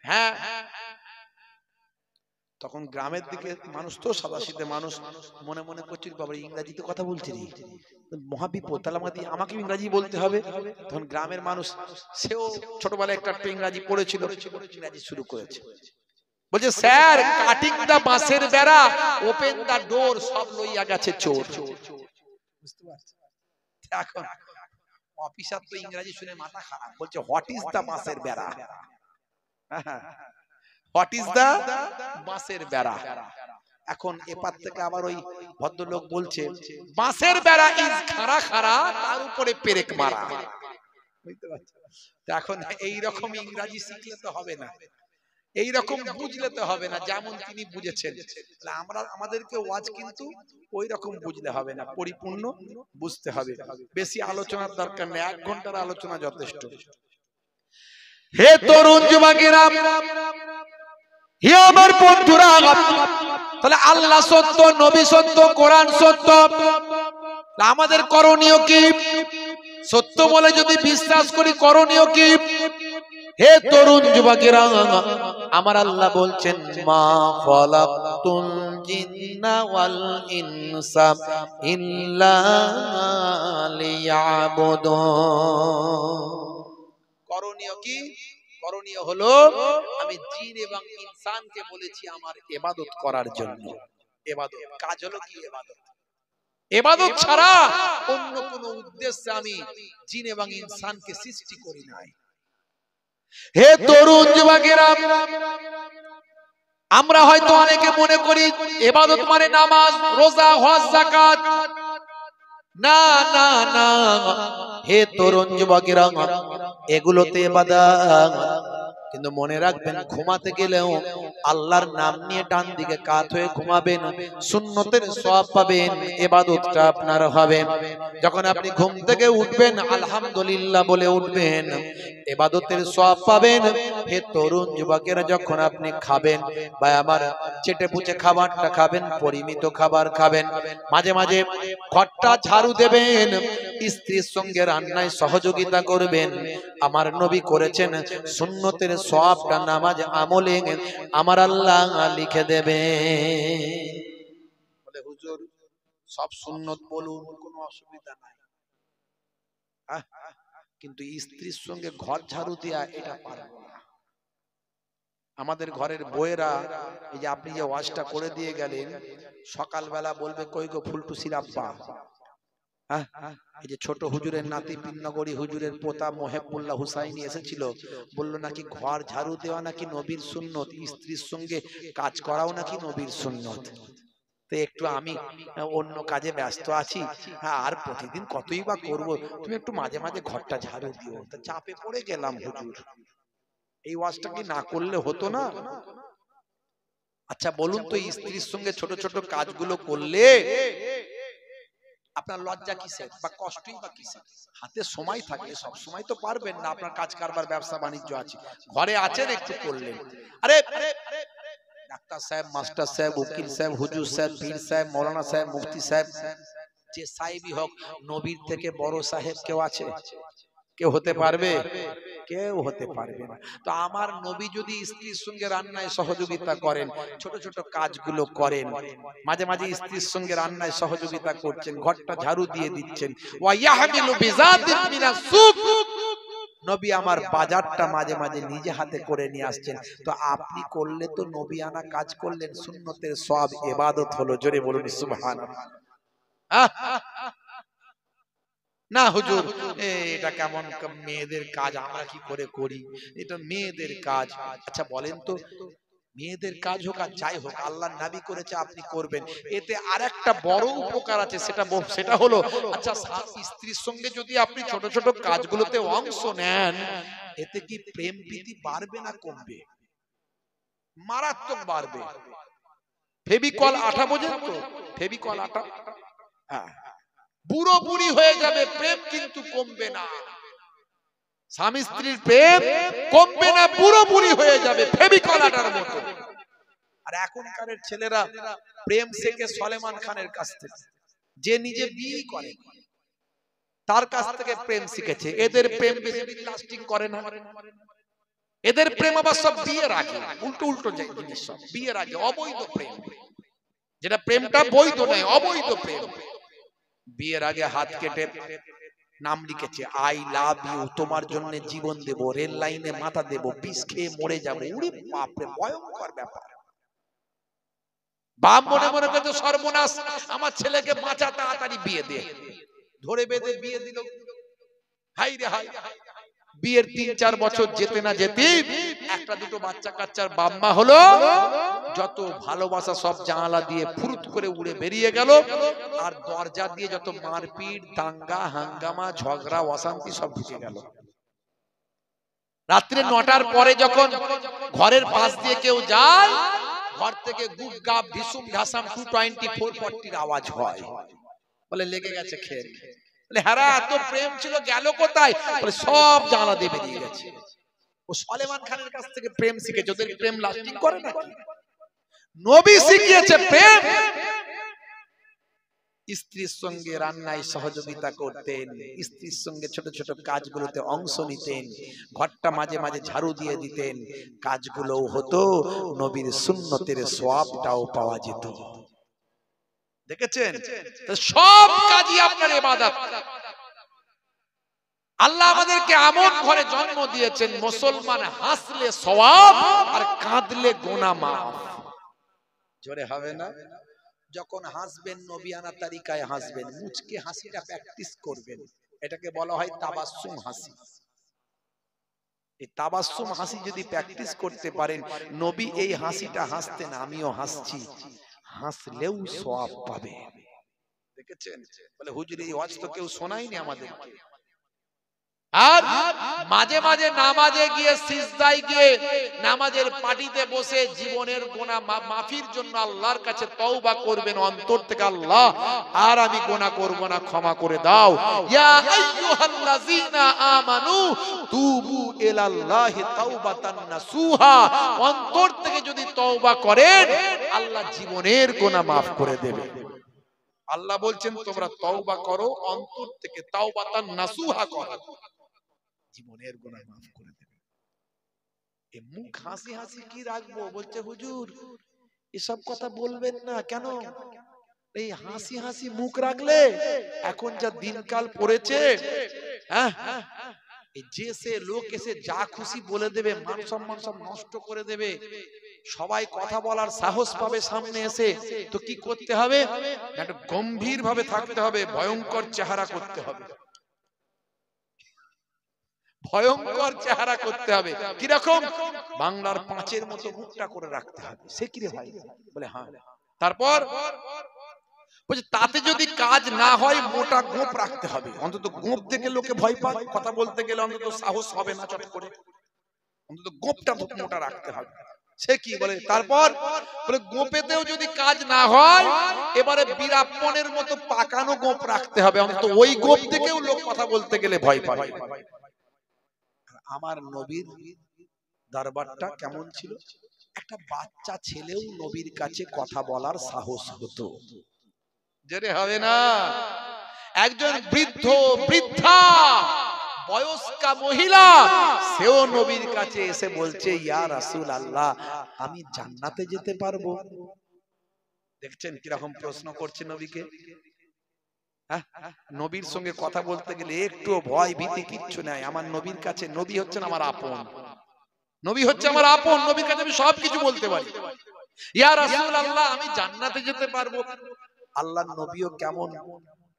হ্যাঁ। তখন গ্রামের দিকে মানুষ তো সাদাসিধে মানুষ মনে মনে করছিল, বাবা ইংরেজিতে কথা বলছে রে, মহাবিপদ, তাহলে আমাকে ইংরেজি বলতে হবে। তখন গ্রামের মানুষ, সেও ছোটবেলায় একটা ইংরেজি পড়েছিল, ইংরেজি শুরু করেছে। বলছে স্যার, কাটিং দা বাঁশের বেড়া, ওপেন দা ডোর, সব লইয়া গেছে চোর। বুঝতে পারছেন? এখন অফিসার তো ইংরেজি শুনে মাথা খারাপ, বলছে হোয়াট ইজ দা বাঁশের বেড়া, হোয়াট ইজ দা বাঁশের বেড়া। এখন এপার থেকে আবার ওই ভদ্রলোক বলছে বাঁশের বেড়া ইজ খাড়া খাড়া, তার উপরে পেরেক মারা। বুঝতে পারছেন? এখন এই রকম ইংরেজি শিখলে তো হবে না, এই রকম বুঝলে তো হবে না, যেমন তিনি বুঝেছেন। আমরা আমাদেরকে ওয়াজ কিন্তু ওই রকম বুঝলে হবে না, পরিপূর্ণ বুঝতে হবে। বেশি আলোচনার দরকার নেই, 1 ঘন্টার আলোচনা যথেষ্ট। হে তরুণ যুবকেরা, হে আমার বন্ধুরা, তাহলে আল্লাহ সত্য, নবী সত্য, কোরআন সত্য, আমাদের করণীয় কি? সত্য বলে যদি বিশ্বাস করি, করণীয় কি? হে তরুণ যুবকেরা, আমার আল্লাহ বলছেন মা খালাকতুল জিন্না ওয়াল ইনসা ইল্লা লিয়াবুদুন। করণীয় কি? করণীয় হলো, আমি জিন এবং ইনসানকে বলেছি আমার ইবাদত করার জন্য। ইবাদত কাজ হলো কি? ইবাদত। ইবাদত ছাড়া অন্য কোন উদ্দেশ্যে আমি জিন এবং ইনসানকে সৃষ্টি করি নাই। হে তরুণ যুবকেরা, আমরা হয়তো অনেকে মনে করি ইবাদত মানে নামাজ, রোজা, হজ, যাকাত। না না না, হে তরুণ যুবকেরা, এগুলোতে ইবাদত, কিন্তু মনে রাখবেন ঘুমাতে গেলেও আল্লাহর নাম নিয়ে ডান দিকে কাত হয়ে ঘুমাবেন, সুন্নতের সওয়াব পাবেন, ইবাদতটা আপনার হবে। যখন আপনি ঘুম থেকে উঠবেন আলহামদুলিল্লাহ বলে উঠবেন, ইবাদতের সওয়াব পাবেন। হে তরুণ যুবকেরা, যখন আপনি খাবেন, ভাই আমার, চেটে পুচে খাবারটা খাবেন, পরিমিত খাবার খাবেন, মাঝে মাঝে ঘরটা ঝাড়ু দেবেন, স্ত্রীর সঙ্গে রান্নায় সহযোগিতা করবেন। আমার নবী করেছেন, সুন্নতের সওয়াবটা নামাজ আমলে আমার আল্লাহ লিখে দেবে। বলে হুজুর সব সুন্নত বলুন, কোনো অসুবিধা নাই, কিন্তু স্ত্রীর সঙ্গে ঘর ঝাড়ু দেয়া এটা পারবো না। আমাদের ঘরের বউয়েরা, এই যে আপনি যে ওয়াজটা করে দিয়ে গেলেন, সকালবেলা বলবে কই গো ফুলটুসির আব্বা, হ্যাঁ, এই যে ছোট হুজুরের নাতি পিন্নগরী হুজুরের পোতা মোহেবুল্লাহ হুসাইনি এসেছিল, বলল নাকি ঘর ঝাড়ু দেওয়া নাকি নবীর সুন্নত, স্ত্রীর সঙ্গে কাজ করাও নাকি নবীর সুন্নত। তো একটু আমি অন্য কাজে ব্যস্ত আছি, হ্যাঁ, আর প্রতিদিন কতই বা করব, তুমি একটু মাঝে মাঝে ঘরটা ঝাড়ু দিও। তা চাপে পড়ে গেলাম হুজুর, এই ওয়াজটা কি না করলে হতো না? আচ্ছা বলুন তো, স্ত্রীর সঙ্গে ছোট ছোট কাজগুলো করলে আপনার লজ্জা কিসের বা কষ্টই বা কিসের? হাতে সময় থাকলে সব সময় তো পারবেন না, আপনার কাজ কারবার ব্যবসা বাণিজ্য আছে, ঘরে আছেন একটু করলেন। আরে ডাক্তার সাহেব, মাস্টার সাহেব, উকিল সাহেব, হুজুর সাহেব, পীর সাহেব, মৌলানা সাহেব, মুফতি সাহেব, যে সাহেবই হোক, নবীর থেকে বড় সাহেব কেউ আছে? কেউ হতে পারবে? কেউ হতে পারবে না। তো আমার নবী যদি স্ত্রীর সঙ্গে রান্নায় সহযোগিতা করেন, ছোট ছোট কাজগুলো করেন, মাঝে মাঝে স্ত্রীর সঙ্গে রান্নায় সহযোগিতা করছেন, ঘরটা ঝাড়ু দিয়ে দিচ্ছেন, ওয়া ইয়াহমিলু বিযাতিন মিনাস সুক, নবী আমার বাজারটা মাঝে মাঝে নিজে হাতে করে নিয়ে আসছেন, তো আপনি করলে তো নবী আনা কাজ করলেন, সুন্নতের সওয়াব ইবাদত হলো। জোরে বলুন সুবহানাল্লাহ। না হুজুর, এটা কেমন মেয়েদের কাজ, আমরা কি করে করি, এটা মেয়েদের কাজ। আচ্ছা বলেন তো, মেয়েদের কাজ হোক আর যাই হোক, আল্লাহর নবী করেছে, আপনি করবেন, এতে আরেকটা বড় উপকার আছে, সেটা হলো, আচ্ছা স্ত্রীর সঙ্গে যদি আপনি ছোট ছোট কাজগুলোতে অংশ নেন, এতে কি প্রেম প্রীতি বাড়বে না কমবে? মারাত্মক বাড়বে। ফেভিকল আঠা বোঝেন তো? ফেভিকল আঠা, হ্যাঁ, বুড়ো বুড়ি হয়ে যাবে, প্রেম কিন্তু কমবে না। স্বামী স্ত্রীর প্রেম কমবে না, বুড়ো বুড়ি হয়ে যাবে ফেভিকল আঠার মতো। আর এখনকার ছেলেরা প্রেম শেখে সলেমান খানের কাছ থেকে, যে নিজে বিয়ে করে তার কাছ থেকে প্রেম শিখেছে। এদের প্রেম বেশি দিন লাস্টিং করে না, এদের প্রেম আবার সব বিয়ের আগে, উল্টো উল্টো জিনিস, সব বিয়ের আগে, অবৈধ প্রেম, যেটা প্রেমটা বৈধ নয়, অবৈধ প্রেম। বিয়ের আগে হাত কেটে নাম লিখেছে, আই লাভ ইউ, তোমার জন্য জীবন দেব, রেল লাইনে মাথা দেব, বিষ খেয়ে মরে যাবো। উরে বাপরে, ভয়ঙ্কর ব্যাপার। বাপ মনে মনে করছে সর্বনাশ, আমার ছেলেকে বাঁচা, তাড়াতাড়ি বিয়ে দে, ধরে বেঁধে বিয়ে দিল। হাই রে হাই, বিয়ের ৩-৪ বছর যেতে না যেতে একটা দুটো বাচ্চা কাচ্চার বাম্মা হলো, যত ভালোবাসা সব জানালা দিয়ে ফুরুত করে উড়ে বেরিয়ে গেল, আর দরজা দিয়ে যত মারপিট, দাঙ্গা হাঙ্গামা, ঝগড়া, অশান্তি সব ঢুকে গেল। রাত্রে ৯টার পরে যখন ঘরের পাশ দিয়ে কেউ যায়, ঘর থেকে গুপ গাপ ভিসুম ঢাসাম 224-40 আওয়াজ হয়, বলে লেগে গেছে খেল। হারা এত প্রেম ছিল, গেল কোথায়? বলে সব জানালা দিয়ে বেরিয়ে গেছে। ও সলেমান খানের কাছ থেকে প্রেম শিখেছে। ওদের প্রেম লাস্টিং করে নাকি? নবী শিখিয়েছে প্রেম। স্ত্রীর সঙ্গে রান্নায় সহযোগিতা করতেন, স্ত্রীর সঙ্গে ছোট ছোট কাজগুলোতে অংশ নিতেন, ঘরটা মাঝে মাঝে ঝাড়ু দিয়ে দিতেন, কাজগুলোও হতো, নবীর সুন্নতের সওয়াবটাও পাওয়া যেত। দেখেছেন? সব কাজই আপনার ইবাদত। আল্লাহ আমাদেরকে এমন ঘরে জন্ম দিয়েছেন, মুসলমান হাসলে সওয়াব আর কাঁদলে গুনাহ মাফ। জোরে হবে না? যখন হাসবেন নবিয়ানা তরিকায় হাসবেন, মুচকে হাসিটা প্র্যাকটিস করবেন, এটাকে বলা হয় তাবাসসুম হাসি। এই তাবাসসুম হাসি যদি প্র্যাকটিস করতে পারেন, নবী এই হাসিটা হাসতেন, আমিও হাসছি, হাসলেও সওয়াব পাবে। দেখেছেন? বলে হুজুর এই ওয়াজ তো কেউ শোনায়নি আমাদেরকে। আর মাঝে মাঝে নামাজে গিয়ে, সিজদায় গিয়ে, নামাজের পাটিতে বসে জীবনের গুনাহ মাফির জন্য আল্লাহর কাছে তওবা করবেন অন্তর থেকে, আল্লাহ আর আমি গুনাহ করব না, ক্ষমা করে দাও। ইয়া আইয়ুহাল্লাযীনা আমানু তুবু ইলাল্লাহি তাওবাতান নাসুহা, অন্তর থেকে যদি তওবা করেন, আল্লাহ জীবনের গুনাহ মাফ করে দেবে। আল্লাহ বলছেন তোমরা তওবা করো, অন্তর থেকে তাওবাতান নাসুহা করো, জীবনের গুনাহ মাফ করে দেবে। এ মুখ হাসি হাসি কি রাখবো? বলছে হুজুর এসব কথা বলবেন না। কেন? এই হাসি হাসি মুখ রাখলে এখন যা দিনকাল পড়েছে, হ্যাঁ, এই যে সে লোক এসে যা খুশি বলে দেবে, মান সম্মান সব নষ্ট করে দেবে। সবাই কথা বলার সাহস পাবে সামনে এসে, তো কি করতে হবে? একটা গম্ভীর ভাবে থাকতে হবে, ভয়ঙ্কর চেহারা করতে হবে, ভয়ঙ্কর চেহারা করতে হবে। কিরকম? বাংলার পাঁচের মতো মুখটা করে রাখতে হবে। সে কি রে ভাই? বলে হ্যাঁ। তারপর বলছে তাতে যদি কাজ না হয় মোটা গোপ রাখতে হবে, অন্তত গোপ থেকে লোকে ভয় পায়, কথা বলতে গেলে অন্তত সাহস হবে না চট করে, অন্তত গোপটা মোটা রাখতে হবে। সে কি বলে? তারপর বলে গোপেতেও যদি কাজ না হয় এবারে বীরাপ্পনের মতো পাকানো গোপ রাখতে হবে, অন্তত ওই গোপ থেকেও লোক কথা বলতে গেলে ভয় পায়। আমার নবীর দরবারটা কেমন ছিল? একটা বাচ্চা ছেলেও নবীর কাছে কথা বলার সাহস হতো। জেনে হবে না, একজন বৃদ্ধ বৃদ্ধা বয়স্কা মহিলা সেও নবীর কাছে এসে বলছে ইয়া রাসূলুল্লাহ আমি জান্নাতে যেতে পারবো? দেখছেন কিরকম প্রশ্ন করছে নবীকে। নবীর সঙ্গে কথা বলতে গেলে একটু ভয় ভীতি কিচ্ছু নাই। আমার নবীর কাছে, নবী হচ্ছেন আমার আপন, নবী হচ্ছে আমার আপন, নবীর কাছে আমি সবকিছু বলতে পারি। ইয়া রাসূলুল্লাহ আমি জান্নাতে যেতে পারবো? আল্লাহর নবীও কেমন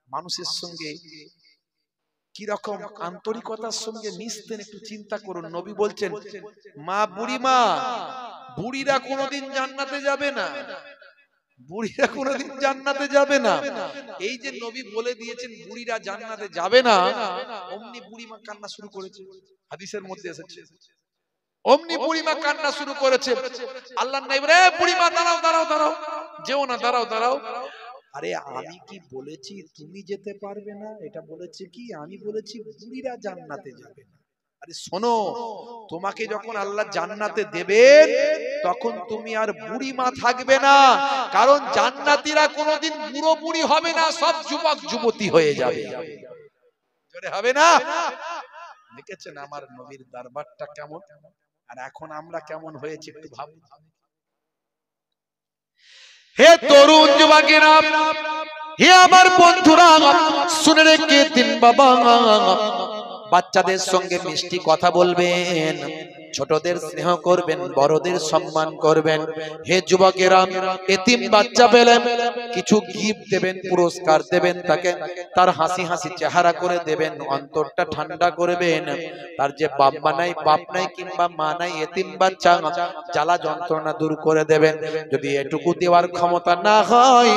মানুষের সঙ্গে কি রকম আন্তরিকতার সঙ্গে মিশতেন একটু চিন্তা করুন। নবী বলছেন মা বুড়িমা, বুড়িরা কোনোদিন জান্নাতে যাবে না, বুড়িরা কোনোদিন জান্নাতে যাবে না। এই যে নবী বলে দিয়েছেন বুড়িরা জান্নাতে যাবে না, অমনি বুড়িমা কান্না শুরু করেছে, হাদিসের মধ্যে এসেছে অমনি বুড়িমা কান্না শুরু করেছে। আল্লাহর নবী রে বুড়িমা দাঁড়াও দাঁড়াও দাঁড়াও, যেও না, দাঁড়াও দাঁড়াও। আরে আমি কি বলেছি তুমি যেতে পারবে না? এটা বলেছে কি? আমি বলেছি বুড়িরা জান্নাতে যাবে না। আরে শোনো, তোমাকে যখন আল্লাহ জান্নাতে দেবেন তখন তুমি আর বুড়ি মা থাকবে না, কারণ জান্নাতীরা কোনোদিন বুড়ো বুড়ি হবে না, সব যুবক যুবতী হয়ে যাবে। জোরে হবে না? দেখেছেন আমার নবীর দরবারটা কেমন, আর এখন আমরা কেমন হয়েছে একটু ভাবুন। হে তরুণ যুবকেরা, হে আমার বন্ধুরা, শুনে রেখে দিন বাবা, বাচ্চাদের সঙ্গে মিষ্টি কথা বলবেন, ছোটদের স্নেহ করবেন, বড়দের সম্মান করবেন। হে যুবকেরা, এতিম বাচ্চা পেলেন কিছু গিফট দেবেন, পুরস্কার দেবেন তাকে, তার হাসি হাসি চেহারা করে দেবেন, অন্তরটা ঠান্ডা করবেন। তার যে বাপ নাই কিংবা মা নাই, এতিম বাচ্চা জ্বালা যন্ত্রণা দূর করে দেবেন। যদি এটুকু দেওয়ার ক্ষমতা না হয়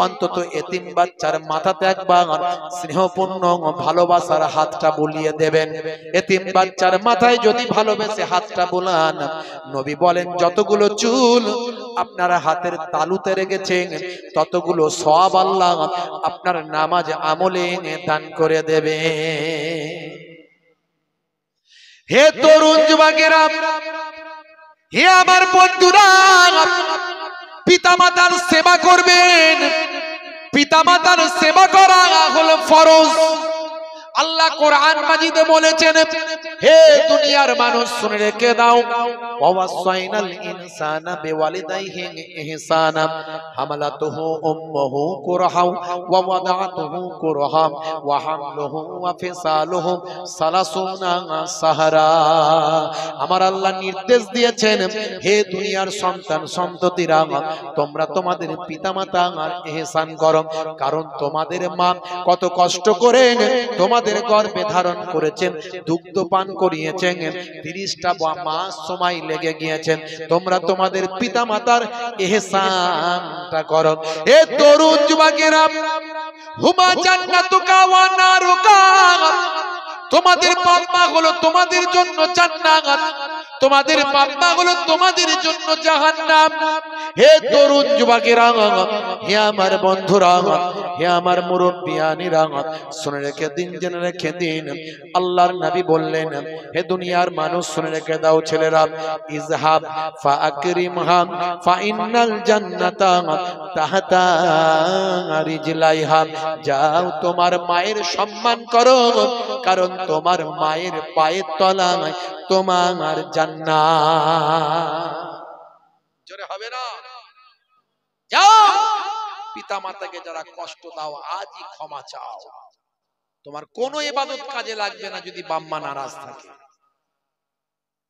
অন্তত এতিম বাচ্চার মাথাতে একবার স্নেহপূর্ণ ভালোবাসার হাতটা বুলিয়ে দেবেন। এতিম বাচ্চার মাথায় যদি ভালোবেসে হাতটা বুলান, নবী বলেন যতগুলো চুল আপনারা হাতের তালুতে রেখেছেন ততগুলো সওয়াব আল্লাহ আপনার নামাজ আমলে দান করে দেবে। হে তরুণ যুবকেরা, হে আমার বন্ধুরা, পিতামাতার সেবা করবেন। পিতামাতার সেবা করা হলো ফরজ। আল্লাহ কোরআন মাজিদে বলেছেন হে দুনিয়ার মানুষ শুনে রেখে দাও, ওয়াসাইনাল ইনসানা বিওয়ালিদাইহি ইহসানা হামালাতুহু উম্মুহু কুরহা ওয়া ওয়াদাতুহু কুরহা ওয়া হামলুহু ওয়া ফিসালুহু সালাসুনা সাহরা। আমার আল্লাহ নির্দেশ দিয়েছেন হে দুনিয়ার সন্তান সন্ততিরা, তোমরা তোমাদের পিতামাতার ইহসান করো, কারণ তোমাদের মা কত কষ্ট করে তোমাদের গর্ভে ধারণ করেছেন, দুগ্ধ পান করিয়েছেন, 30টা মাস সময় লেগে গিয়েছেন। তোমরা তোমাদের পিতামাতার ইহসানটা করো। এ তরুণ যুবকেরা, হুমা জান্নাতুকা ওয়া নারুকা, তোমাদের বাপ মা হলো তোমাদের জন্য জান্নাত, তোমাদের বাপ মা হলো তোমাদের জন্য জাহান্নাম। হে তরুণ যুবকেরা, হে আমার বন্ধুরা, হে আমার মুরব্বিয়ানিরা, শুনে রেখে দিন, জেনে রেখে দিন, আল্লাহর নবী বললেন হে দুনিয়ার মানুষ শুনে রেখে দাও ছেলেরা, ইজহাব ফাআকরিমহা ফাইন্নাল জান্নাতা তাহতা রিজলাইহা, যাও তোমার মায়ের সম্মান করো, কারণ তোমার মায়ের পায়ের তলায় তোমার জান্নাত। জোরে হবে না? যাও পিতা মাতাকে যারা কষ্ট দাও আজই ক্ষমা চাও। তোমার কোনো ইবাদত কাজে লাগবে না যদি বাপ মা নারাজ থাকে।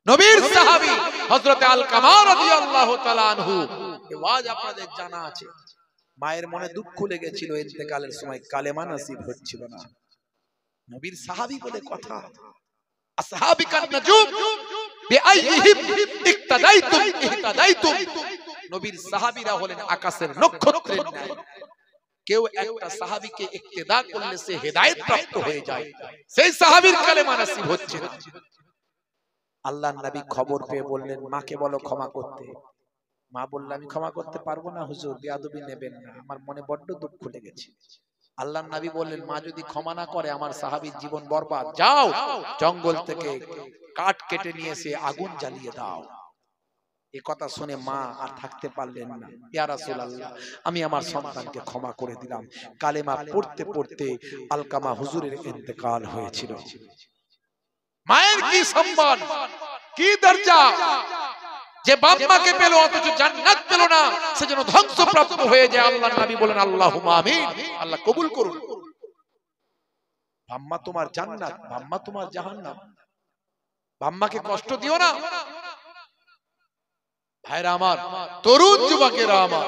নবীর সাহাবী হযরত আলকামা রাদিয়াল্লাহু তাআলা আনহু। এই ওয়াজ আপনাদের জানা আছে। মায়ের মনে দুঃখ লেগেছিল ইন্তেকালের সময়, কালেমা নসিব হচ্ছিল না। নবীর সাহাবী বলে কথা, আসহাবিকান নাজুম বিআইহিম ইক্তাদাইতুম ইহতাদাইতুম। নবীর সাহাবীরা হলেন আকাশের নক্ষত্রের ন্যায়। কেউ একটা সাহাবীকে ইক্তেদা করলে সে হেদায়েত প্রাপ্ত হয়ে যায়। সেই সাহাবীর কালেমা নসিব হচ্ছে না। আল্লাহর নবী খবর পেয়ে বললেন, মাকে বলো ক্ষমা করতে। মা বলল, আমি ক্ষমা করতে পারবো না হুজুর, বেয়াদবি নেবেন না, আমার মনে বড্ড দুঃখ লেগেছে। আল্লাহর নবী বললেন, মা যদি ক্ষমা না করে আমার সাহাবীর জীবন বরবাদ, যাও জঙ্গল থেকে কাঠ কেটে নিয়ে এসে আগুন জ্বালিয়ে দাও। এই কথা শুনে মা আর থাকতে পারলেন না। ইয়া রাসূলুল্লাহ, আমি আমার সন্তানকে ক্ষমা করে দিলাম। কালেমা পড়তে পড়তে আলকামা হুজুরের ইন্তেকাল হয়েছিল। মায়ের কি সম্মান, কি দরজা! যে বাপ মাকে পেল অথচ জান্নাত পেল না, সেজন্য ধ্বংসপ্রাপ্ত হয়ে যায়। আল্লাহর নবী বলেন, আল্লাহুম্মা আমিন, আল্লাহ কবুল করুন। বাম্মা তোমার জান্নাত, বাম্মা তোমার জাহান্নাম। বাম্মাকে কষ্ট দিও না। ভাইরা আমার, তরুণ যুবকেরা আমার,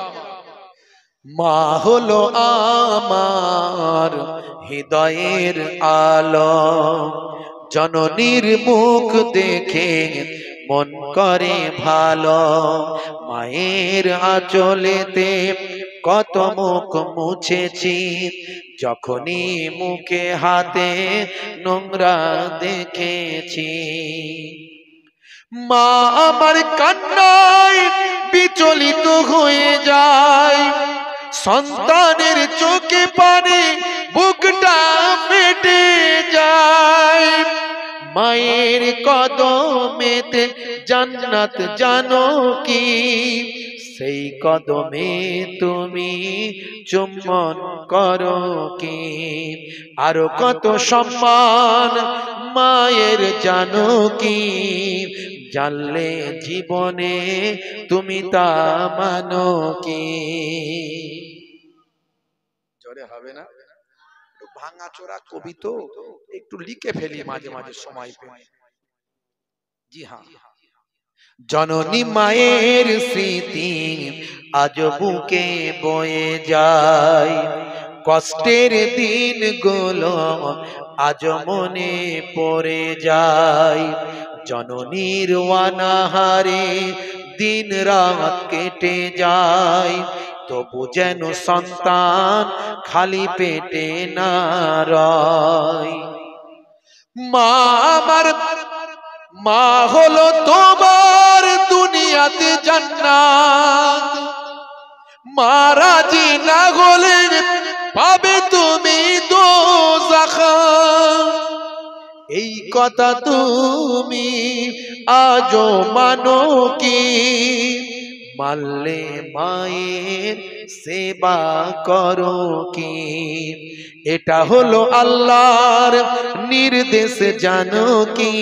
মা হলো আমার হৃদয়ের আলো। জননীর মুখ দেখে মন করে ভালো। মায়ের আঁচলেতে কত মুখ মুছেছি, যখনই মুখে হাতে নোংরা দেখেছি। মা আমার কান্নায় বিচলিত হয়ে যায়, সন্তানের চোখে পানি বুকটা ফেটে যায়। মায়ের কদমেতে জান্নাত জানো কি, সেই কদমে তুমি চুম্বন করো কি। আরো কত সম্মান মায়ের জানো কি, জানলে জীবনে তুমি তা মানো কি। জোরে হবে না? ভাঙাচোরা কবি তো, একটু লিখে ফেলি মাঝে মাঝে সময় পেয়ে। জি হ্যাঁ, জননী মায়ের স্মৃতি আজ বুকে বয়ে যায়। কষ্টের দিনগুলো আজ মনে পড়ে যায়। জননীর অনাহারে দিন রাত কেটে যায়, তবু যেন সন্তান খালি পেটে না রয়। মা আমার, মা হলো তোমার দুনিয়াতে জান্নাত। মা রাজি না হলে পাবে তুমি দোজখ। এই কথা তুমি আজও মানো কি, মানলে মায়ের সেবা করো কি। এটা হলো আল্লাহর নির্দেশ জানো কি,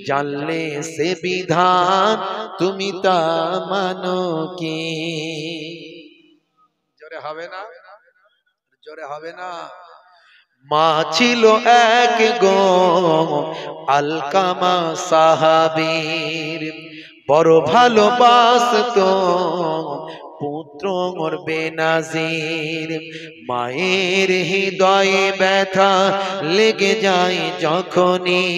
জানলে সে বিধান তুমি তা মানো কি। জোরে হবে না? জোরে হবে না? মা ছিল এক গো আলকামা সাহাবীর, বড় ভালোবাসতো পুত্র মোর বেনাজির। মায়ের হৃদয়ে ব্যথা লেগে যায় যখনই,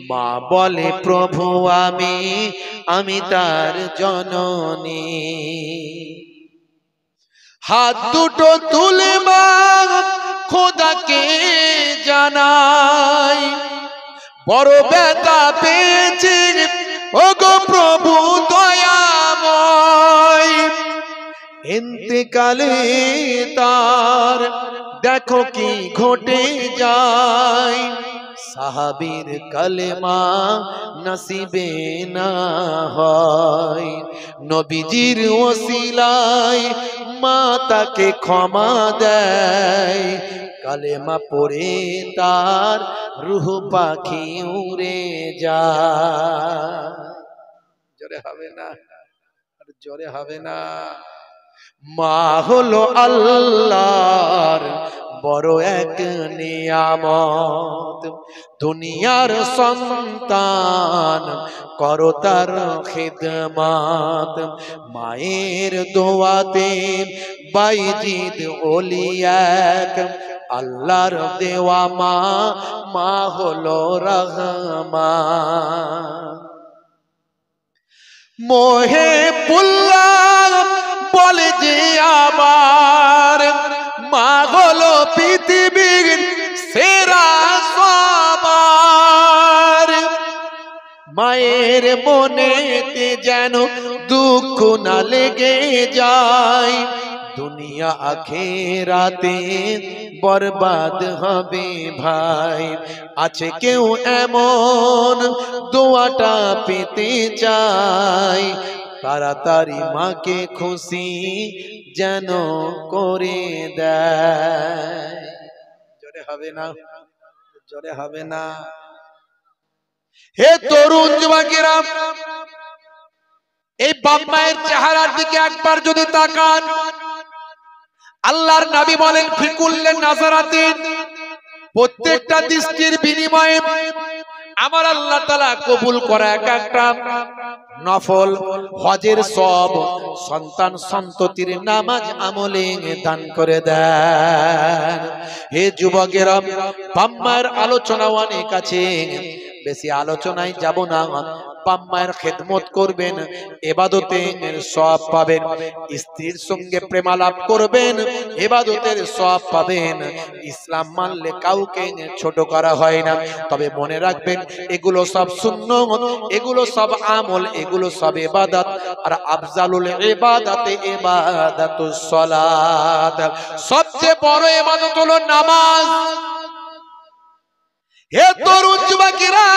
মা বলে প্রভু আমি তার জননী। হাত দুটো তুলে মা খোদাকে জানাই, বড় ব্যথা পেয়েছি ওগো প্রভু দয়াময়। ইন্তেকালে তার দেখো কি ঘটে যায়, সাহাবীর কালেমা নসিবে না হয়। নবীজির ওসিলায় মা তাকে ক্ষমা দেয়, কালেমা পড়ে তার রূহ পাখি উড়ে যায়। জোরে হবে না? জোরে হবে না? মা হলো আল্লাহর বড় এক নিয়ামত। দুনিয়ার সন্তান করো তার খিদমত, মায়ের দোয়াতে বাইজিদ ওলিয়াক, আল্লাহর দেওয়া মা, মা হলো রহমান। মোহে পুল্লাহ বলে যে আমার মা হলো পৃথিবীর সেরা সবার। মায়ের মনেতে যেন দুঃখ না লেগে যায়, দুনিয়া আখিরাতে বরবাদ হবে ভাই। আছে কেউ এমন দোয়াটা পেতে চাই, তাড়াতাড়ি মাকে খুশি যেন করে দেয়। জোরে হবে না, জোরে হবে না। হে তরুণ যুবকেরা, এই বাপ মায়ের চেহারার দিকে একবার যদি তাকান, আল্লাহর নবী বলেন ফিকুল্লে নাজারাতিন, প্রত্যেকটা দৃষ্টির বিনিময়ে আমার আল্লাহ তাআলা কবুল করা এক একটা নফল হজের সব সন্তান সন্ততির নামাজ আমলে দান করে দেন। হে যুবকেরা, বাপ মায়ের আলোচনা অনেক আছে, বেশি আলোচনায় যাব না। বাপ মায়ের খেদমত করবেন, ইবাদতের সওয়াব পাবেন। স্ত্রীর সঙ্গে প্রেমালাপ করবেন, ইবাদতের সওয়াব পাবেন। ইসলাম মানলে কাউকে ছোট করা হয় না, তবে মনে রাখবেন এগুলো সব সুন্নাত, এগুলো সব আমল, এগুলো সব ইবাদত। আর আফজালুল ইবাদাতে ইবাদাতুস সালাত, সবচেয়ে বড় ইবাদত হলো নামাজ। হে তরুণ যুবকেরা,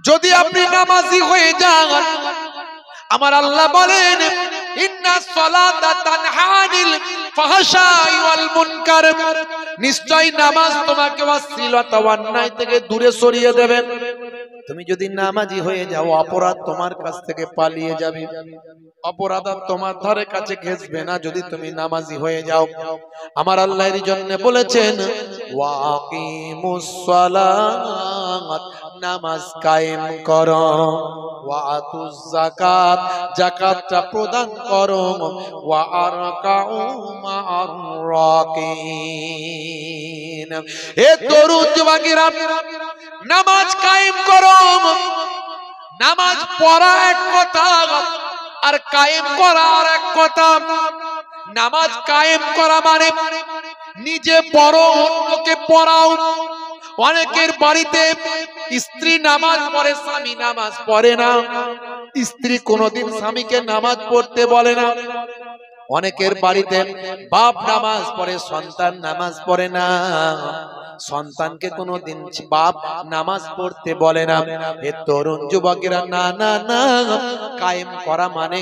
যদি আপনি নামাজি হয়ে যান, আমার আল্লাহ বলেন ইন্নাস সালাতা তানহা আনিল ফাহশাই ওয়াল মুনকার, নিশ্চয় নামাজ তোমাকে অশ্লীলতা অন্যায় থেকে দূরে সরিয়ে দেবে। তুমি যদি নামাজি হয়ে যাও, অপরাধ তোমার কাছ থেকে পালিয়ে যাবে, অপরাধ তোমার ধারে কাছে ঘেঁষবে না যদি তুমি নামাজি হয়ে যাও। আমার আল্লাহ এর জন্য বলেছেন ওয়াকিমুস সালাত, নামাজ কায়েম করো, ওয়া আতুজ যাকাত, যাকাতটা প্রদান করো, ওয়া আরকাউ মা'আর রাকিন। হে তরুণ যুবকেরা, নামাজ কায়েম করো। নামাজ পড়া এক কথা, আর কায়েম করা আর এক কথা। নামাজ কায়েম করা মানে নিজে পড়ো, অন্যকে পড়াও। অনেকের বাড়িতে স্ত্রী নামাজ পড়ে, স্বামী নামাজ পড়ে না। স্ত্রী কোনোদিন স্বামীকে নামাজ পড়তে বলে না। অনেকের বাড়িতে বাপ নামাজ পড়ে, সন্তান নামাজ পড়ে না। সন্তানকে কোনোদিন বাপ নামাজ পড়তে বলে না। এ তরুণ যুবকেরা, না না না, কায়েম করা মানে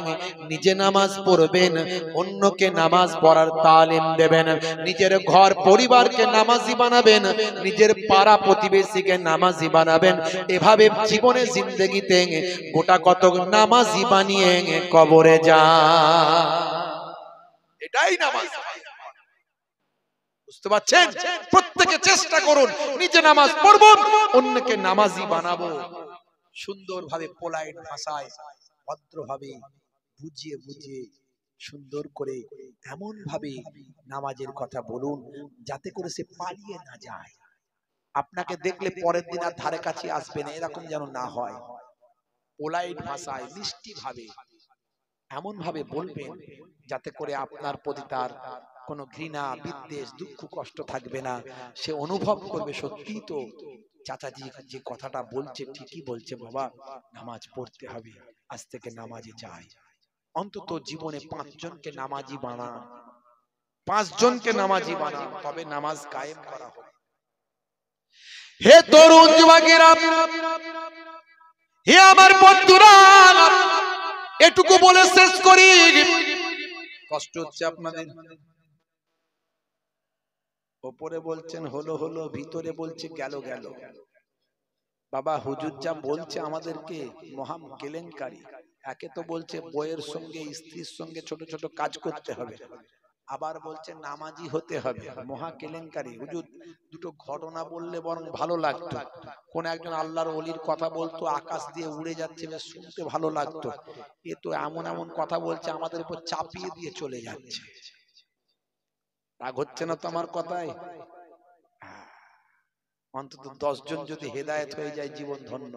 নিজে নামাজ পড়বেন, অন্যকে নামাজ পড়ার তালিম দেবেন, নিজের ঘর পরিবারকে নামাজি বানাবেন, নিজের পাড়া প্রতিবেশীকে নামাজি বানাবেন। এভাবে জীবনে জিন্দেগিতে গোটা কত নামাজি বানিয়ে কবরে যান। এটাই নামাজ। বুঝতে পারছেন? প্রত্যেকে চেষ্টা করুন নিজে নামাজ পড়বো, অন্যকে নামাজি বানাবো। সুন্দরভাবে পোলাইট ভাষায়, ভদ্রভাবে, বুঝিয়ে বুঝিয়ে, সুন্দর করে এমন ভাবে নামাজের কথা বলুন যাতে করে সে পালিয়ে না যায়। আপনাকে দেখলে পরের দিন আর ধারে কাছে আসবে না, এরকম যেন না হয়। পোলাইট ভাষায়, মিষ্টি ভাবে এমন ভাবে বলবেন যাতে করে আপনার প্রতি তার কোনো ঘৃণা, বিদ্বেষ, দুঃখ, কষ্ট থাকবে না। সে অনুভব করবে সত্যি তো চাচাজি যে কথাটা বলছে ঠিকই বলছে, বাবা নামাজ পড়তে হবে, আজ থেকে নামাজে যাই। অন্তত জীবনে 5 জনকে নামাজি বানান, 5 জনকে নামাজি বানান, তবে নামাজ কায়েম করা হবে। হে তরুণ যুবকেরা, হে আমার বন্ধুরা, এটুকু বলে শেষ করি। কষ্ট হচ্ছে আপনাদের? ওপরে বলছেন হলো হলো, ভিতরে বলছে গেল গেল। বাবা হুজুর যা বলছে আমাদেরকে মহা কেলেঙ্কারি। একে তো বলছে বইয়ের সঙ্গে, স্ত্রীর সঙ্গে ছোট ছোট কাজ করতে হবে, আবার বলছে নামাজি হতে হবে, মহা কেলেঙ্কারি। হুজুর দুটো ঘটনা বললে বরং ভালো লাগতো। কোন একজন আল্লাহর ওলির কথা বলতো, আকাশ দিয়ে উড়ে যাচ্ছে, বেশ শুনতে ভালো লাগতো। এ তো এমন এমন কথা বলছে আমাদের উপর চাপিয়ে দিয়ে চলে যাচ্ছে। রাগ হচ্ছে না তো আমার কথায়? অন্তত 10 জন যদি হেদায়েত হয়ে যায় জীবন ধন্য।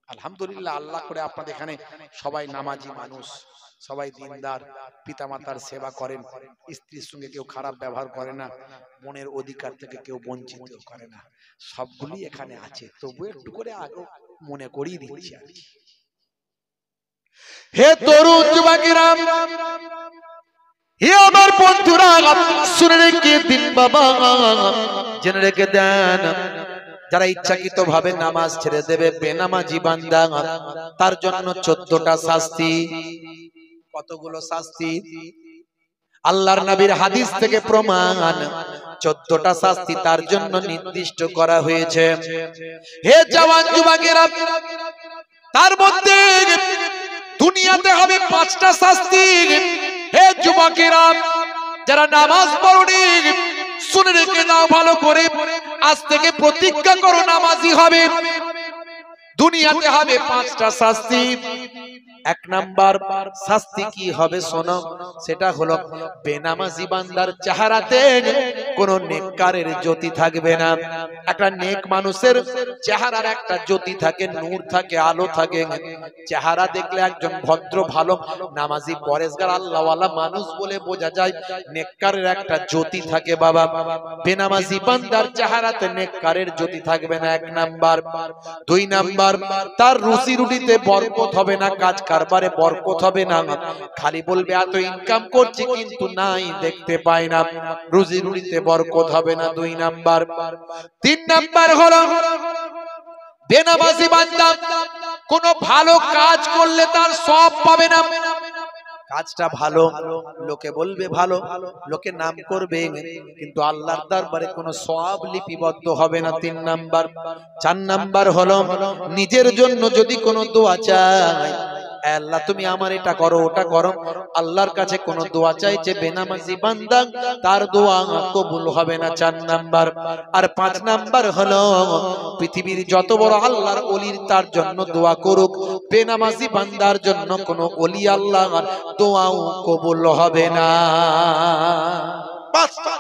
আলহামদুলিল্লাহ, আল্লাহ করে আপনাদের এখানে সবাই নামাজি মানুষ, সবাই দিনদার, পিতামাতার সেবা করেন, স্ত্রীর সঙ্গে কেউ খারাপ ব্যবহার করে না, মনের অধিকার থেকে কেউ বঞ্চিত করে না, সবগুলি এখানে আছে। তবু একটু করে আগে মনে করিয়ে দিচ্ছি আর কি। হে তরুণ যুবকেরা, হে আমার বন্ধুরা, শুনে রেখে দিন বাবা, জেনে রেখে দেন, যারা ইচ্ছাকৃত ভাবে নামাজ ছেড়ে দেবে, বেনামাজি বান্দা, তার জন্য 14টা শাস্তি। কতগুলো শাস্তি? আল্লাহর নবীর হাদিস থেকে প্রমাণ, 14টা শাস্তি তার জন্য নির্দিষ্ট করা হয়েছে। হে জওয়ান যুবকেরা, তার মধ্যে দুনিয়াতে হবে 5টা শাস্তি। হে যুবকেরা, যারা নামাজ পড়নি, শুনে রেখে দাও ভালো করে, আজ থেকে প্রতিজ্ঞা করো নামাজি হবে। দুনিয়াতে হবে 5টা শাস্তি। 1 নাম্বার শাস্তি কি হবে শোনো, সেটা হলো বেনামাজি বান্দার চেহারাতে কোনো নেককারের জ্যোতি থাকবে না। একটা নেক মানুষের চেহারার একটা জ্যোতি থাকে, নূর থাকে, আলো থাকে। চেহারা দেখলে একজন ভদ্র ভালো নামাজি পরেশগার আল্লাহওয়ালা মানুষ বলে বোঝা যায়। নেককারের একটা জ্যোতি থাকে বাবা। বেনামাজি বান্দার চেহারাতে নেককারের জ্যোতি থাকবে না, 1 নাম্বার। 2 নাম্বার, তার রুজি রুটিতে বরকত হবে না, কাজ কারবারে বরকত হবে না, খালি বলবে এত ইনকাম করছি কিন্তু নাই দেখতে পাই না, রুজি রুটিতে বরকত হবে না, 2 নাম্বার। 3 নাম্বার হলো বেনামাজি বান্দা কোন ভালো কাজ করলে তার সওয়াব পাবে না। কাজটা ভালো, লোকে বলবে ভালো, লোকে নাম করবে, কিন্তু আল্লাহর দরবারে কোনো সওয়াব লিপিবদ্ধ হবে না, 3 নাম্বার। 4 নাম্বার হলো নিজের জন্য যদি কোনো দোয়া চায়, আল্লাহ তুমি আমার এটা করো ওটা করো, আল্লাহর কাছে কোনো দোয়া চাইছে বেনামাজি বান্দা, তার দোয়া কবুল হবে না, 4 নাম্বার। আর 5 নাম্বার হলো পৃথিবীর যত বড় আল্লাহর ওলির তার জন্য দোয়া করুক, বেনামাজি বান্দার জন্য কোনো ওলি আল্লাহর দোয়াও কবুল হবে না। 5টা।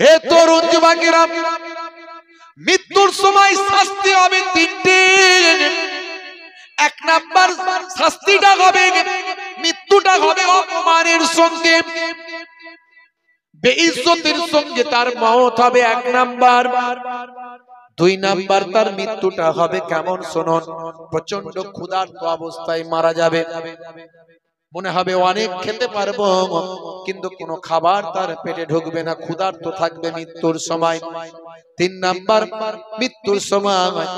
হে তরুণ যুবকেরা, মৃত্যুর সময় শাস্তি হবে 3টে। 1 নাম্বার শাস্তিটা হবে, মৃত্যুটা হবে অপমানের সঙ্গে, বেইজ্জতির সঙ্গে তার মওত হবে, 1 নাম্বার। 2 নাম্বার, তার মৃত্যুটা হবে কেমন শুনুন, প্রচন্ড ক্ষুধার্ত অবস্থায় মারা যাবে। মনে হবে অনেক খেতে পারবো, কিন্তু কোনো খাবার তার পেটে ঢুকবে না, ক্ষুধার্ত থাকবে মৃত্যুর সময়। 3 নাম্বার, মৃত্যুর সময়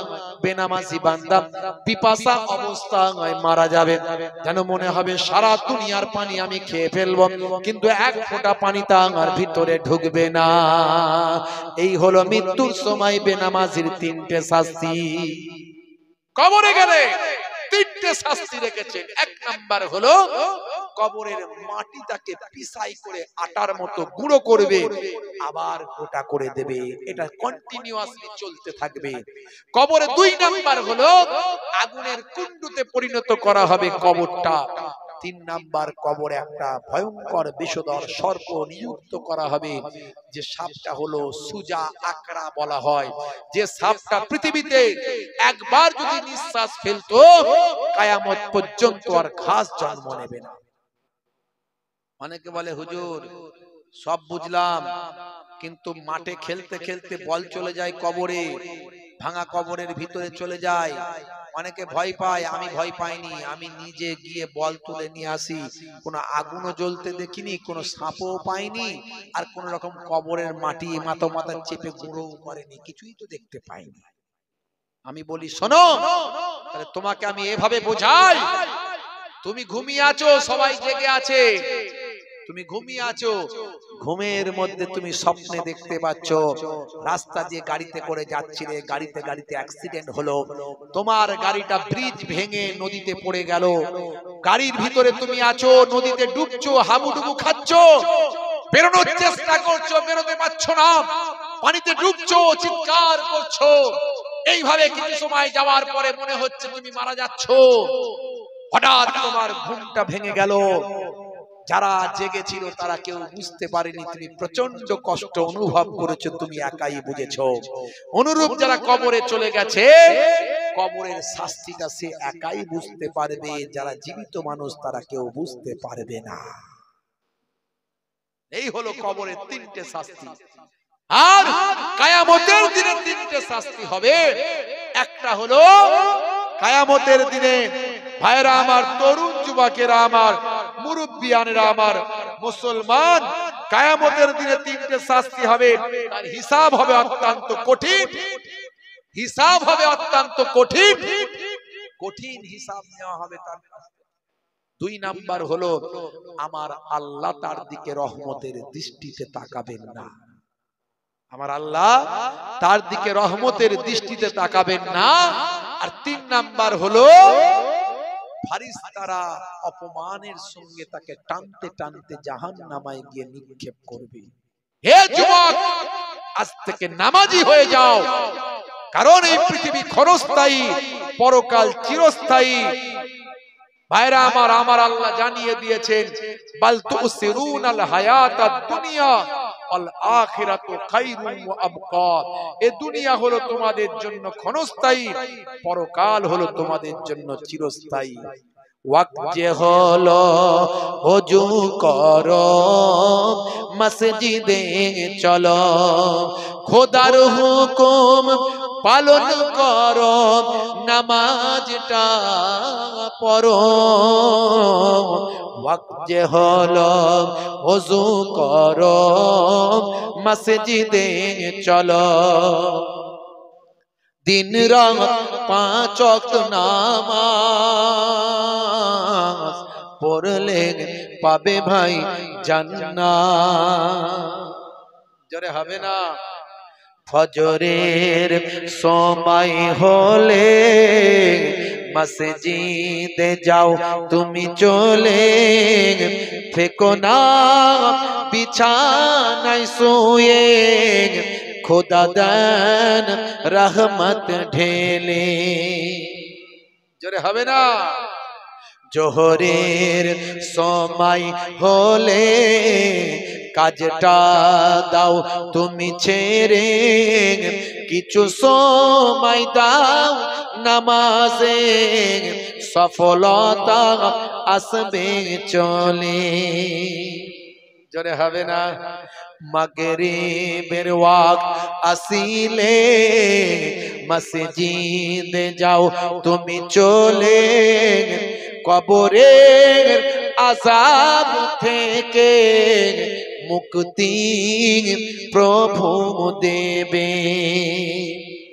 বেনামাজি বান্দা পিপাসা অবস্থায় মারা যাবে, যেন মনে হবে সারা দুনিয়ার পানি আমি খেয়ে ফেলবো, কিন্তু 1 ফোঁটা পানি তার ভিতরে ঢুকবে না। এই হলো মৃত্যুর সময় বেনামাজির 3টে শাস্তি। কবরে গেলে 3টে শাস্তি রেখেছেন। 1 নাম্বার হলো কবরের মাটিটাকে পিসাই করে আটার মতো গুঁড়ো করবে, আবার গোটা করে দেবে, এটা কন্টিনিউয়াসলি চলতে থাকবে কবরে। 2 নাম্বার হলো আগুনের কুণ্ডুতে পরিণত করা হবে কবরটা। 3 নাম্বার, কবরে একটা ভয়ঙ্কর বিষধর সর্প নিযুক্ত করা হবে, যে সাপটা হলো সুজা আকরা বলা হয়, যে সাপটা পৃথিবীতে একবার যদি নিঃশ্বাস ফেলতো কিয়ামত পর্যন্ত আর ঘাস জন্ম নেবে না। অনেকে বলে হুজুর সব বুঝলাম, কিন্তু মাঠে খেলতে খেলতে বল চলে যায় কবরে, ভাঙা কবরের ভিতরে চলে যায়, অনেকে ভয় পায়, আমি ভয় পাইনি, আমি নিজে গিয়ে বল তুলে নিয়ে আসি, কোনো আগুনও জ্বলতে দেখিনি, কোনো সাপও পাইনি, আর কোন রকম কবরের মাটি মাথা চেপে গুঁড়ো করেনি, কিছুই তো দেখতে পাইনি। আমি বলি শোনো, তাহলে তোমাকে আমি এভাবে বোঝাই, তুমি ঘুমিয়ে আছো, সবাই জেগে আছে, তুমি ঘুমিয়ে আছো, ঘুমের মধ্যে তুমি স্বপ্নে দেখতে পাচ্ছ রাস্তা দিয়ে গাড়িতে করে যাচ্ছিলে, গাড়িতে গাড়িতে অ্যাক্সিডেন্ট হলো, তোমার গাড়িটা ব্রিজ ভেঙে নদীতে পড়ে গেল, গাড়ির ভিতরে তুমি আছো, নদীতে ডুবছো, হাবুডুবু খাচ্ছো, বেরোনোর চেষ্টা করছো, বেরোতে পারছো না, পানিতে ডুবছো, চিৎকার করছো। এইভাবে কিছু সময় যাওয়ার পরে মনে হচ্ছে তুমি মারা যাচ্ছো। হঠাৎ তোমার ঘুমটা ভেঙে গেল। যারা জেগেছিল তারা কেউ বুঝতে পারেনি, তুমি প্রচন্ড কষ্ট অনুভব করেছো, তুমি একাই বুঝেছো। অনুরূপ যারা কবরে চলে গেছে, কবরের শাস্তিটা সে একাই বুঝতে পারবে, যারা জীবিত মানুষ তারা কেউ বুঝতে পারবে না। এই হলো কবরের তিনটে শাস্তি। আর কিয়ামতের দিনে তিনটে শাস্তি হবে। একটা হলো কিয়ামতের দিনে, ভাইরা আমার, তরুণ যুবকেরা আমার, মুরব্বিয়ানেরা আমার, মুসলমান, কিয়ামতের দিনে তিনটে শাস্তি হবে। আর হিসাব হবে অত্যন্ত কঠিন, হিসাব হবে অত্যন্ত কঠিন, কঠিন হিসাব নেওয়া হবে তার কাছে। দুই নাম্বার হলো, আমার আল্লাহ তার দিকে রহমতের দৃষ্টিতে তাকাবেন না। আমার আল্লাহ তার দিকে রহমতের দৃষ্টিতে তাকাবেন না। আর তিন নাম্বার হলো, ফারিস্তারা অপমানের সঙ্গে তাকে টানতে টানতে জাহান্নামায় গিয়ে নিক্ষেপ করবে। হে যুবক, আজ থেকে নামাজি হয়ে যাও, কারণ এই পৃথিবী ক্ষণস্থায়ী, পরকাল চিরস্থায়ী। ভাইরা আমার, আমার আল্লাহ জানিয়ে দিয়েছেন, বাল তুসিরুনাল হায়াতাদ দুনিয়া ওয়াল আখিরাতু খায়রুন ওয়া আবকা। এই দুনিয়া হলো তোমাদের জন্য ক্ষণস্থায়ী, পরকাল হলো তোমাদের জন্য চিরস্থায়ী। ওয়াক্ত যে হলো ওযু করো, মসজিদে চলো, খোদার হুকুম পালন করো, নামাজটা পড়ো। ওয়াক্ত যে হলো ওযু করো, মসজিদে চলো, দিন রাত 5 ওয়াক্ত নামাজ পড়লে পাবে ভাই জান্নাত। জোরে হবে না? ফজরের সময় হলে মসজিদে যাও তুমি চলে, ফেকো না বিছানায় শুয়ে, খোদা দেন রহমত ঢেলে। জোরে হবে না? জোহরের সময় হলে কাজটা দাও তুমি ছেড়ে, কিছু সময় দাও নামাজে, সফলতা আসবে চলে। জোরে হবে না? মাগরিবের ওয়াক্ত আসিলে মসজিদে যাও তুমি চলে, কবরের আযাব থেকে মুক্তি প্রভু দেবে।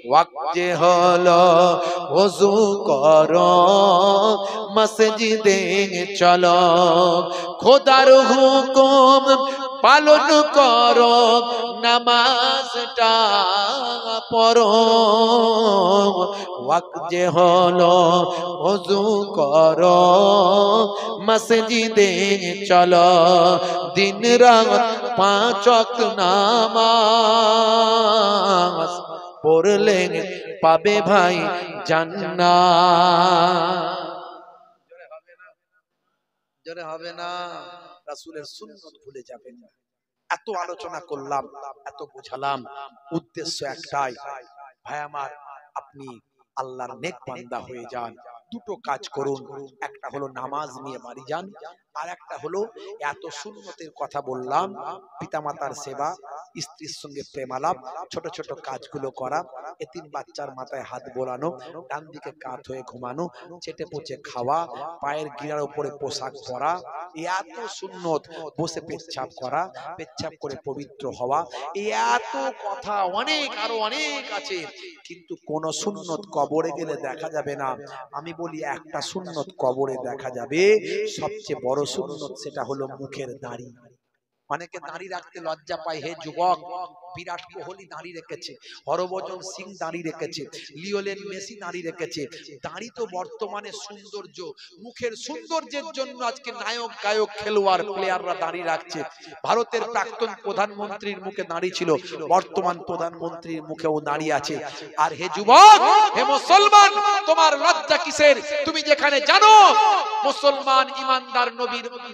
ওয়াক্ত যে হলো ওযু করো, মসজিদে চলো, খোদার হুকুম পালন করো, নামাজটা পড়ো। ওয়াক্ত যে হলো ওযু করো, মসজিদে চলো, দিন রাত 5 ওয়াক্ত নামাজ পড়লে পাবে ভাই জান্নাত। জোরে হবে না? রাসূলের সুন্নাত ভুলে যাবেন না। এত আলোচনা করলাম, এত বুঝালাম, উদ্দেশ্য একটাই, ভাই আমার, আপনি আল্লাহর নেক বান্দা হয়ে যান। দুটো কাজ করুন, একটা হলো নামাজ নিয়ে বাড়ি যান, আর একটা হলো এত সুন্নতের কথা বললাম, পিতামাতার সেবা, স্ত্রীর সঙ্গে প্রেমালাপ, ছোট ছোট কাজগুলো করা, এতিম বাচ্চার মাথায় হাত বোলানো, ডান দিকে কাত হয়ে ঘুমানো, চেটে পুচে খাওয়া, পায়ের গিরার উপরে পোশাক পরা, এত সুন্নত, বসে পেচ্ছাপ করা, পেচ্ছাপ করে পবিত্র হওয়া, এত কথা অনেক, আরো অনেক আছে, কিন্তু কোন সুন্নত কবরে গেলে দেখা যাবে না। আমি বলি একটা সুন্নত কবরে দেখা যাবে, সবচেয়ে বড় সুন্নত, সেটা হলো মুখের দাড়ি। অনেকে দাড়ি রাখতে লজ্জা পায়। হে যুবক, বিরাট কোহলি দাড়ি রেখেছে, হরভজন সিং দাড়ি রেখেছে, লিওনেল মেসি দাড়ি রেখেছে। দাড়ি তো বর্তমানে সৌন্দর্য, মুখের সৌন্দর্যের জন্য আজকে নায়ক গায়ক খেলোয়াড় প্লেয়াররা দাড়ি রাখছে। ভারতের প্রাক্তন প্রধানমন্ত্রীর মুখে দাড়ি ছিল, বর্তমান প্রধানমন্ত্রীর মুখেও দাড়ি আছে। আর হে যুবক, হে মুসলমান, তোমার লজ্জা কিসের? তুমি যেখানে জানো মুসলমান ইমানদার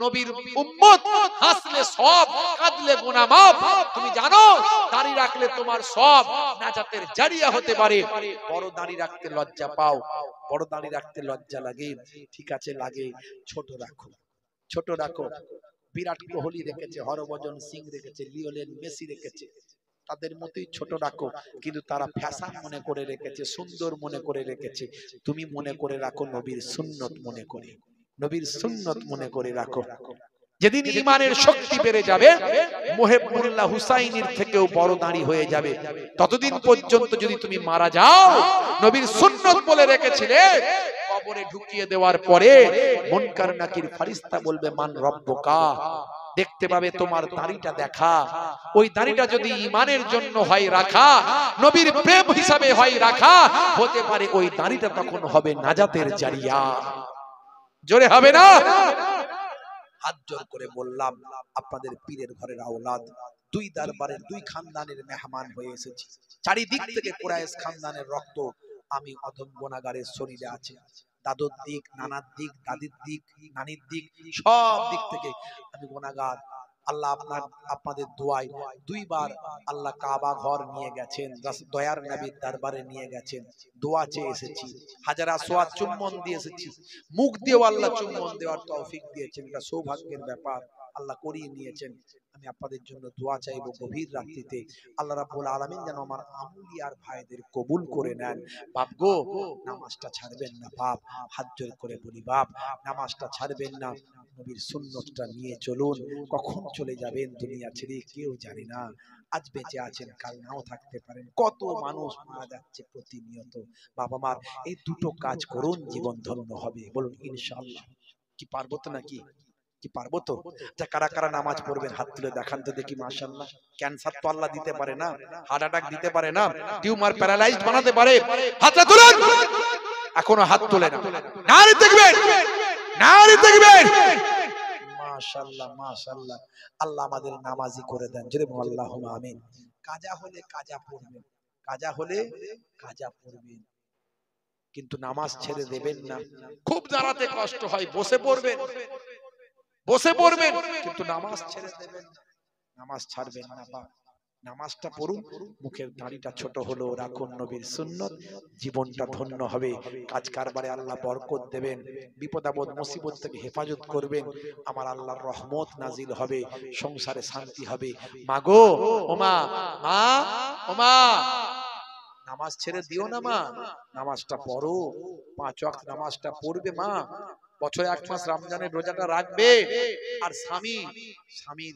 নবীর উম্মত, হাসলে সব, কাঁদলে গুনাহ মাফ, তুমি জানো দাড়ি রাখলে তোমার সব নাজাতের জারিয়া হতে পারে। বড় দাড়ি রাখতে লজ্জা পাও, বড় দাড়ি রাখতে লজ্জা লাগে, ঠিক আছে লাগে, ছোট রাখো, ছোট রাখো। বিরাট কোহলি রেখেছে, হরভজন সিং রেখেছে, লিওনেল মেসি রেখেছে, তাদের মতোই ছোট রাখো, কিন্তু তারা ফ্যাশন মনে করে রেখেছে, সুন্দর মনে করে রেখেছে। তুমি মনে করে রাখো নবীর সুন্নত মনে করে, নবীর সুন্নত মনে করে রাখো। যেদিন ইমানের শক্তি বেড়ে যাবে, মুহিবুল্লাহ হুসাইনের থেকেও বড় দাড়ি হয়ে যাবে। ততদিন পর্যন্ত যদি তুমি মারা যাও, নবীর সুন্নত বলে রেখেছিলে, কবরে ঢুকিয়ে দেওয়ার পরে মুনকার নাকির ফেরেশতা বলবে মান রব্বুকা, দেখতে পাবে তোমার দাড়িটা দেখা। ওই দাড়িটা যদি ইমানের জন্য হয় রাখা, নবীর প্রেম হিসাবে হয় রাখা, হতে পারে ওই দাড়িটা তখন হবে নাজাতের জারিয়া। জোরে হবে না? হাত জোর করে বললাম, আপনাদের পীরের ঘরের আওলাদ, দুই দরবারের দুই খানদানের মেহমান হয়ে এসেছি। চারিদিক থেকে কুরাইশ খানদানের রক্ত আমি অধম গুনাহগারের শরীরে আছে। দাদুর দিক, নানার দিক, দাদির দিক, নানির দিক, সব দিক থেকে আমি গুনাহগার। আল্লাহ আপনাদের দোয়ায় দুইবার আল্লাহ কাবা ঘর নিয়ে গেছেন, দয়ার নবীর দরবারে নিয়ে গেছেন, দোয়া চেয়ে এসেছি, হাজার আসওয়াদ চুম্বন দিয়ে এসেছি, মুখ দিয়ে আল্লাহ চুম্বন দেওয়ার তৌফিক দিয়েছেন, এটা সৌভাগ্যের ব্যাপার, আল্লাহ করিয়ে নিয়েছেন। আমি আপনাদের জন্য দোয়া চাইবো গভীর রাত্রিতে, আল্লাহ রাব্বুল আলামিন যেন আমার আউলিয়ার ভাইদের কবুল করে নেন। বাপ গো, নামাজটা ছাড়বেন না বাপ, হাত জোর করে বলি বাপ, নামাজটা ছাড়বেন না, নবীর সুন্নতটা নিয়ে চলুন। কখন চলে যাবেন দুনিয়া ছেড়ে কেউ জানে না। আজ বেঁচে আছেন, কাল নাও থাকতে পারেন। কত মানুষ মারা যাচ্ছে প্রতিনিয়ত। বাবা মার এই দুটো কাজ করুন, জীবন ধন্য হবে। বলুন ইনশাআল্লাহ। কি পারবো তো নাকি? কি পারবো তো? আচ্ছা, কারা কারা নামাজ পড়বেন হাত তুলে দেখান তো দেখি। মাশাআল্লাহ। ক্যান্সার তো আল্লাহ দিতে পারে না, হার্ট অ্যাটাক দিতে পারে না, টিউমার প্যারালাইজড বানাতে পারে। হাতটা তুলুন। এখনো হাত তোলে না। নারী দেখবেন, নারী দেখবেন। মাশাআল্লাহ, মাশাআল্লাহ। আল্লাহ আমাদের নামাজি করে দেন। জোরে বলুন আল্লাহুম্মা আমিন। কাজা হলে কাজা পড়বেন, কাজা হলে কাজা পড়বেন, কিন্তু নামাজ ছেড়ে দেবেন না। খুব দাঁড়াতে কষ্ট হয়, বসে পড়বেন, বসে পড়বেন, কিন্তু নামাজ ছেড়ে দেবেন না, নামাজ ছাড়বেন না বাপ। নামাজটা পড়ুন, মুখের দাড়িটা ছোট হলো রাখুন, নবীর সুন্নত, জীবনটা ধন্য হবে। কাজ কারবারে আল্লাহ বরকত দেবেন, বিপদ আপদ মুসিবত থেকে হেফাজত করবেন, আমার আল্লাহর রহমত নাজিল হবে, সংসারে শান্তি হবে। মাগো, ওমা, মা, ওমা, নামাজ ছেড়ে দিও না মা, নামাজটা পড়ো, 5 ওয়াক্ত নামাজটা পড়বে মা, বছরে 1 মাস রমজানের রোজাটা রাখবে। আর স্বামীর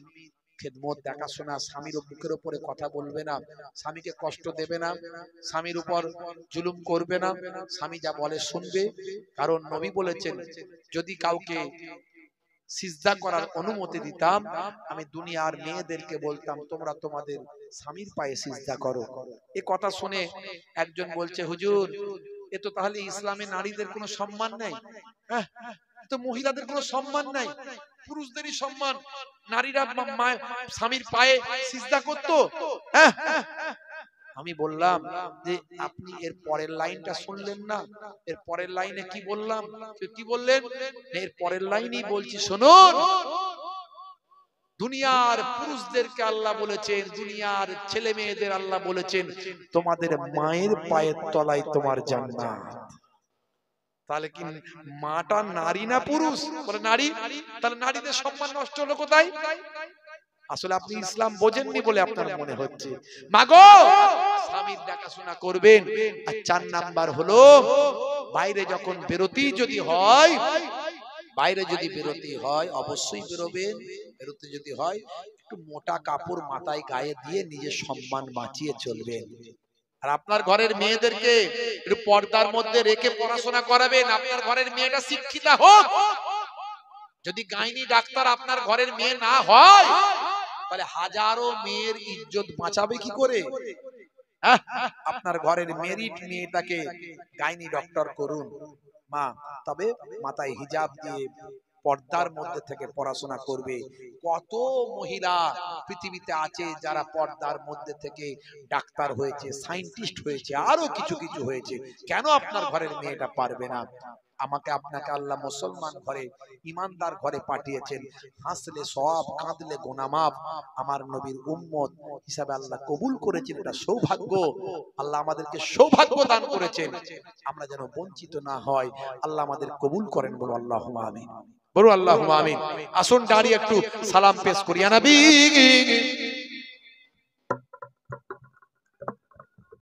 খেদমত, দেখাশোনা, স্বামীর বুকের উপরে কথা বলবে না, স্বামীকে কষ্ট দেবে না, স্বামীর উপর জুলুম করবে না, স্বামী যা বলে শুনবে। কারণ নবী বলেছেন, যদি কাউকে সিজদা করার অনুমতি দিতাম, আমি দুনিয়ার মেয়েদেরকে বলতাম তোমরা তোমাদের স্বামীর পায়ে সিজদা করো। এ কথা শুনে একজন বলছে, হুজুর, এ তো তাহলে ইসলামে নারীদের কোনো সম্মান নাই, হ্যাঁ, তো মহিলাদের কোনো সম্মান নাই, পুরুষদেরই সম্মান, নারীরা স্বামীর পায়ে সিজদা করতো। হ্যাঁ, আমি বললাম যে আপনি এর পরের লাইনটা শুনলেন না? এর পরের লাইনে কি বললাম? কি বললেন? এর পরের লাইনেই বলছি, শুনুন। দুনিয়ার পুরুষদেরকে আল্লাহ বলেছেন, দুনিয়ার ছেলে মেয়েদের আল্লাহ বলেছেন, তোমাদের মায়ের পায়ের তলায় তোমার জান্নাত। তাহলে কি মাটা নারী না পুরুষ? বলে নারী। তাহলে নারীদের সম্মান নষ্ট হলো কোথায়? আসলে আপনি ইসলাম বোঝেননি বলে আপনার মনে হচ্ছে। মাগো, স্বামীর দেখাশোনা করবেন। আর 4 নাম্বার হলো, বাইরে যখন বেরোতি যদি হয়, বাইরে যদি বেরোতে হয় অবশ্যই বেরোবেন। বেরোতে যদি হয় একটু মোটা কাপড় মাথায় গায়ে দিয়ে নিজের সম্মান বাঁচিয়ে চলবেন। আর আপনার ঘরের মেয়েদেরকে একটু পর্দার মধ্যে রেখে পড়াশোনা করাবেন। আপনার ঘরের মেয়েটা শিক্ষিতা হোক, যদি গাইনি ডাক্তার আপনার ঘরের মেয়ে না হয় তাহলে হাজারো মেয়ের ইজ্জত বাঁচাবে কি করে? আপনার ঘরের মেরিট মেয়েটাকে গাইনি ডক্টর করুন মা, তবে মাথায় হিজাব দিয়ে পর্দার মধ্যে থেকে পড়াশোনা করবে। কত মহিলা পৃথিবীতে আছে যারা পর্দার মধ্যে থেকে ডাক্তার হয়েছে, সায়েন্টিস্ট হয়েছে, আরো কিছু কিছু হয়েছে। কেন আপনার ঘরের মেয়েটা পারবে না? আমাকে আপনাকে আল্লাহ মুসলমান ঘরে, ইমানদার ঘরে পাঠিয়েছেন। হাসলে সওয়াব, কাঁদলে গুনাহ মাফ। আমার নবীর উম্মত হিসাবে আল্লাহ কবুল করেছেন, এটা সৌভাগ্য। আল্লাহ আমাদেরকে সৌভাগ্য দান করেছেন, আমরা যেন বঞ্চিত না হয়। আল্লাহ আমাদের কবুল করেন, বলো আল্লাহুম্মা আমিন, বলো আল্লাহুম্মা আমিন। আসুন দাঁড়িয়ে একটু সালাম পেশ করি। ইয়া নবী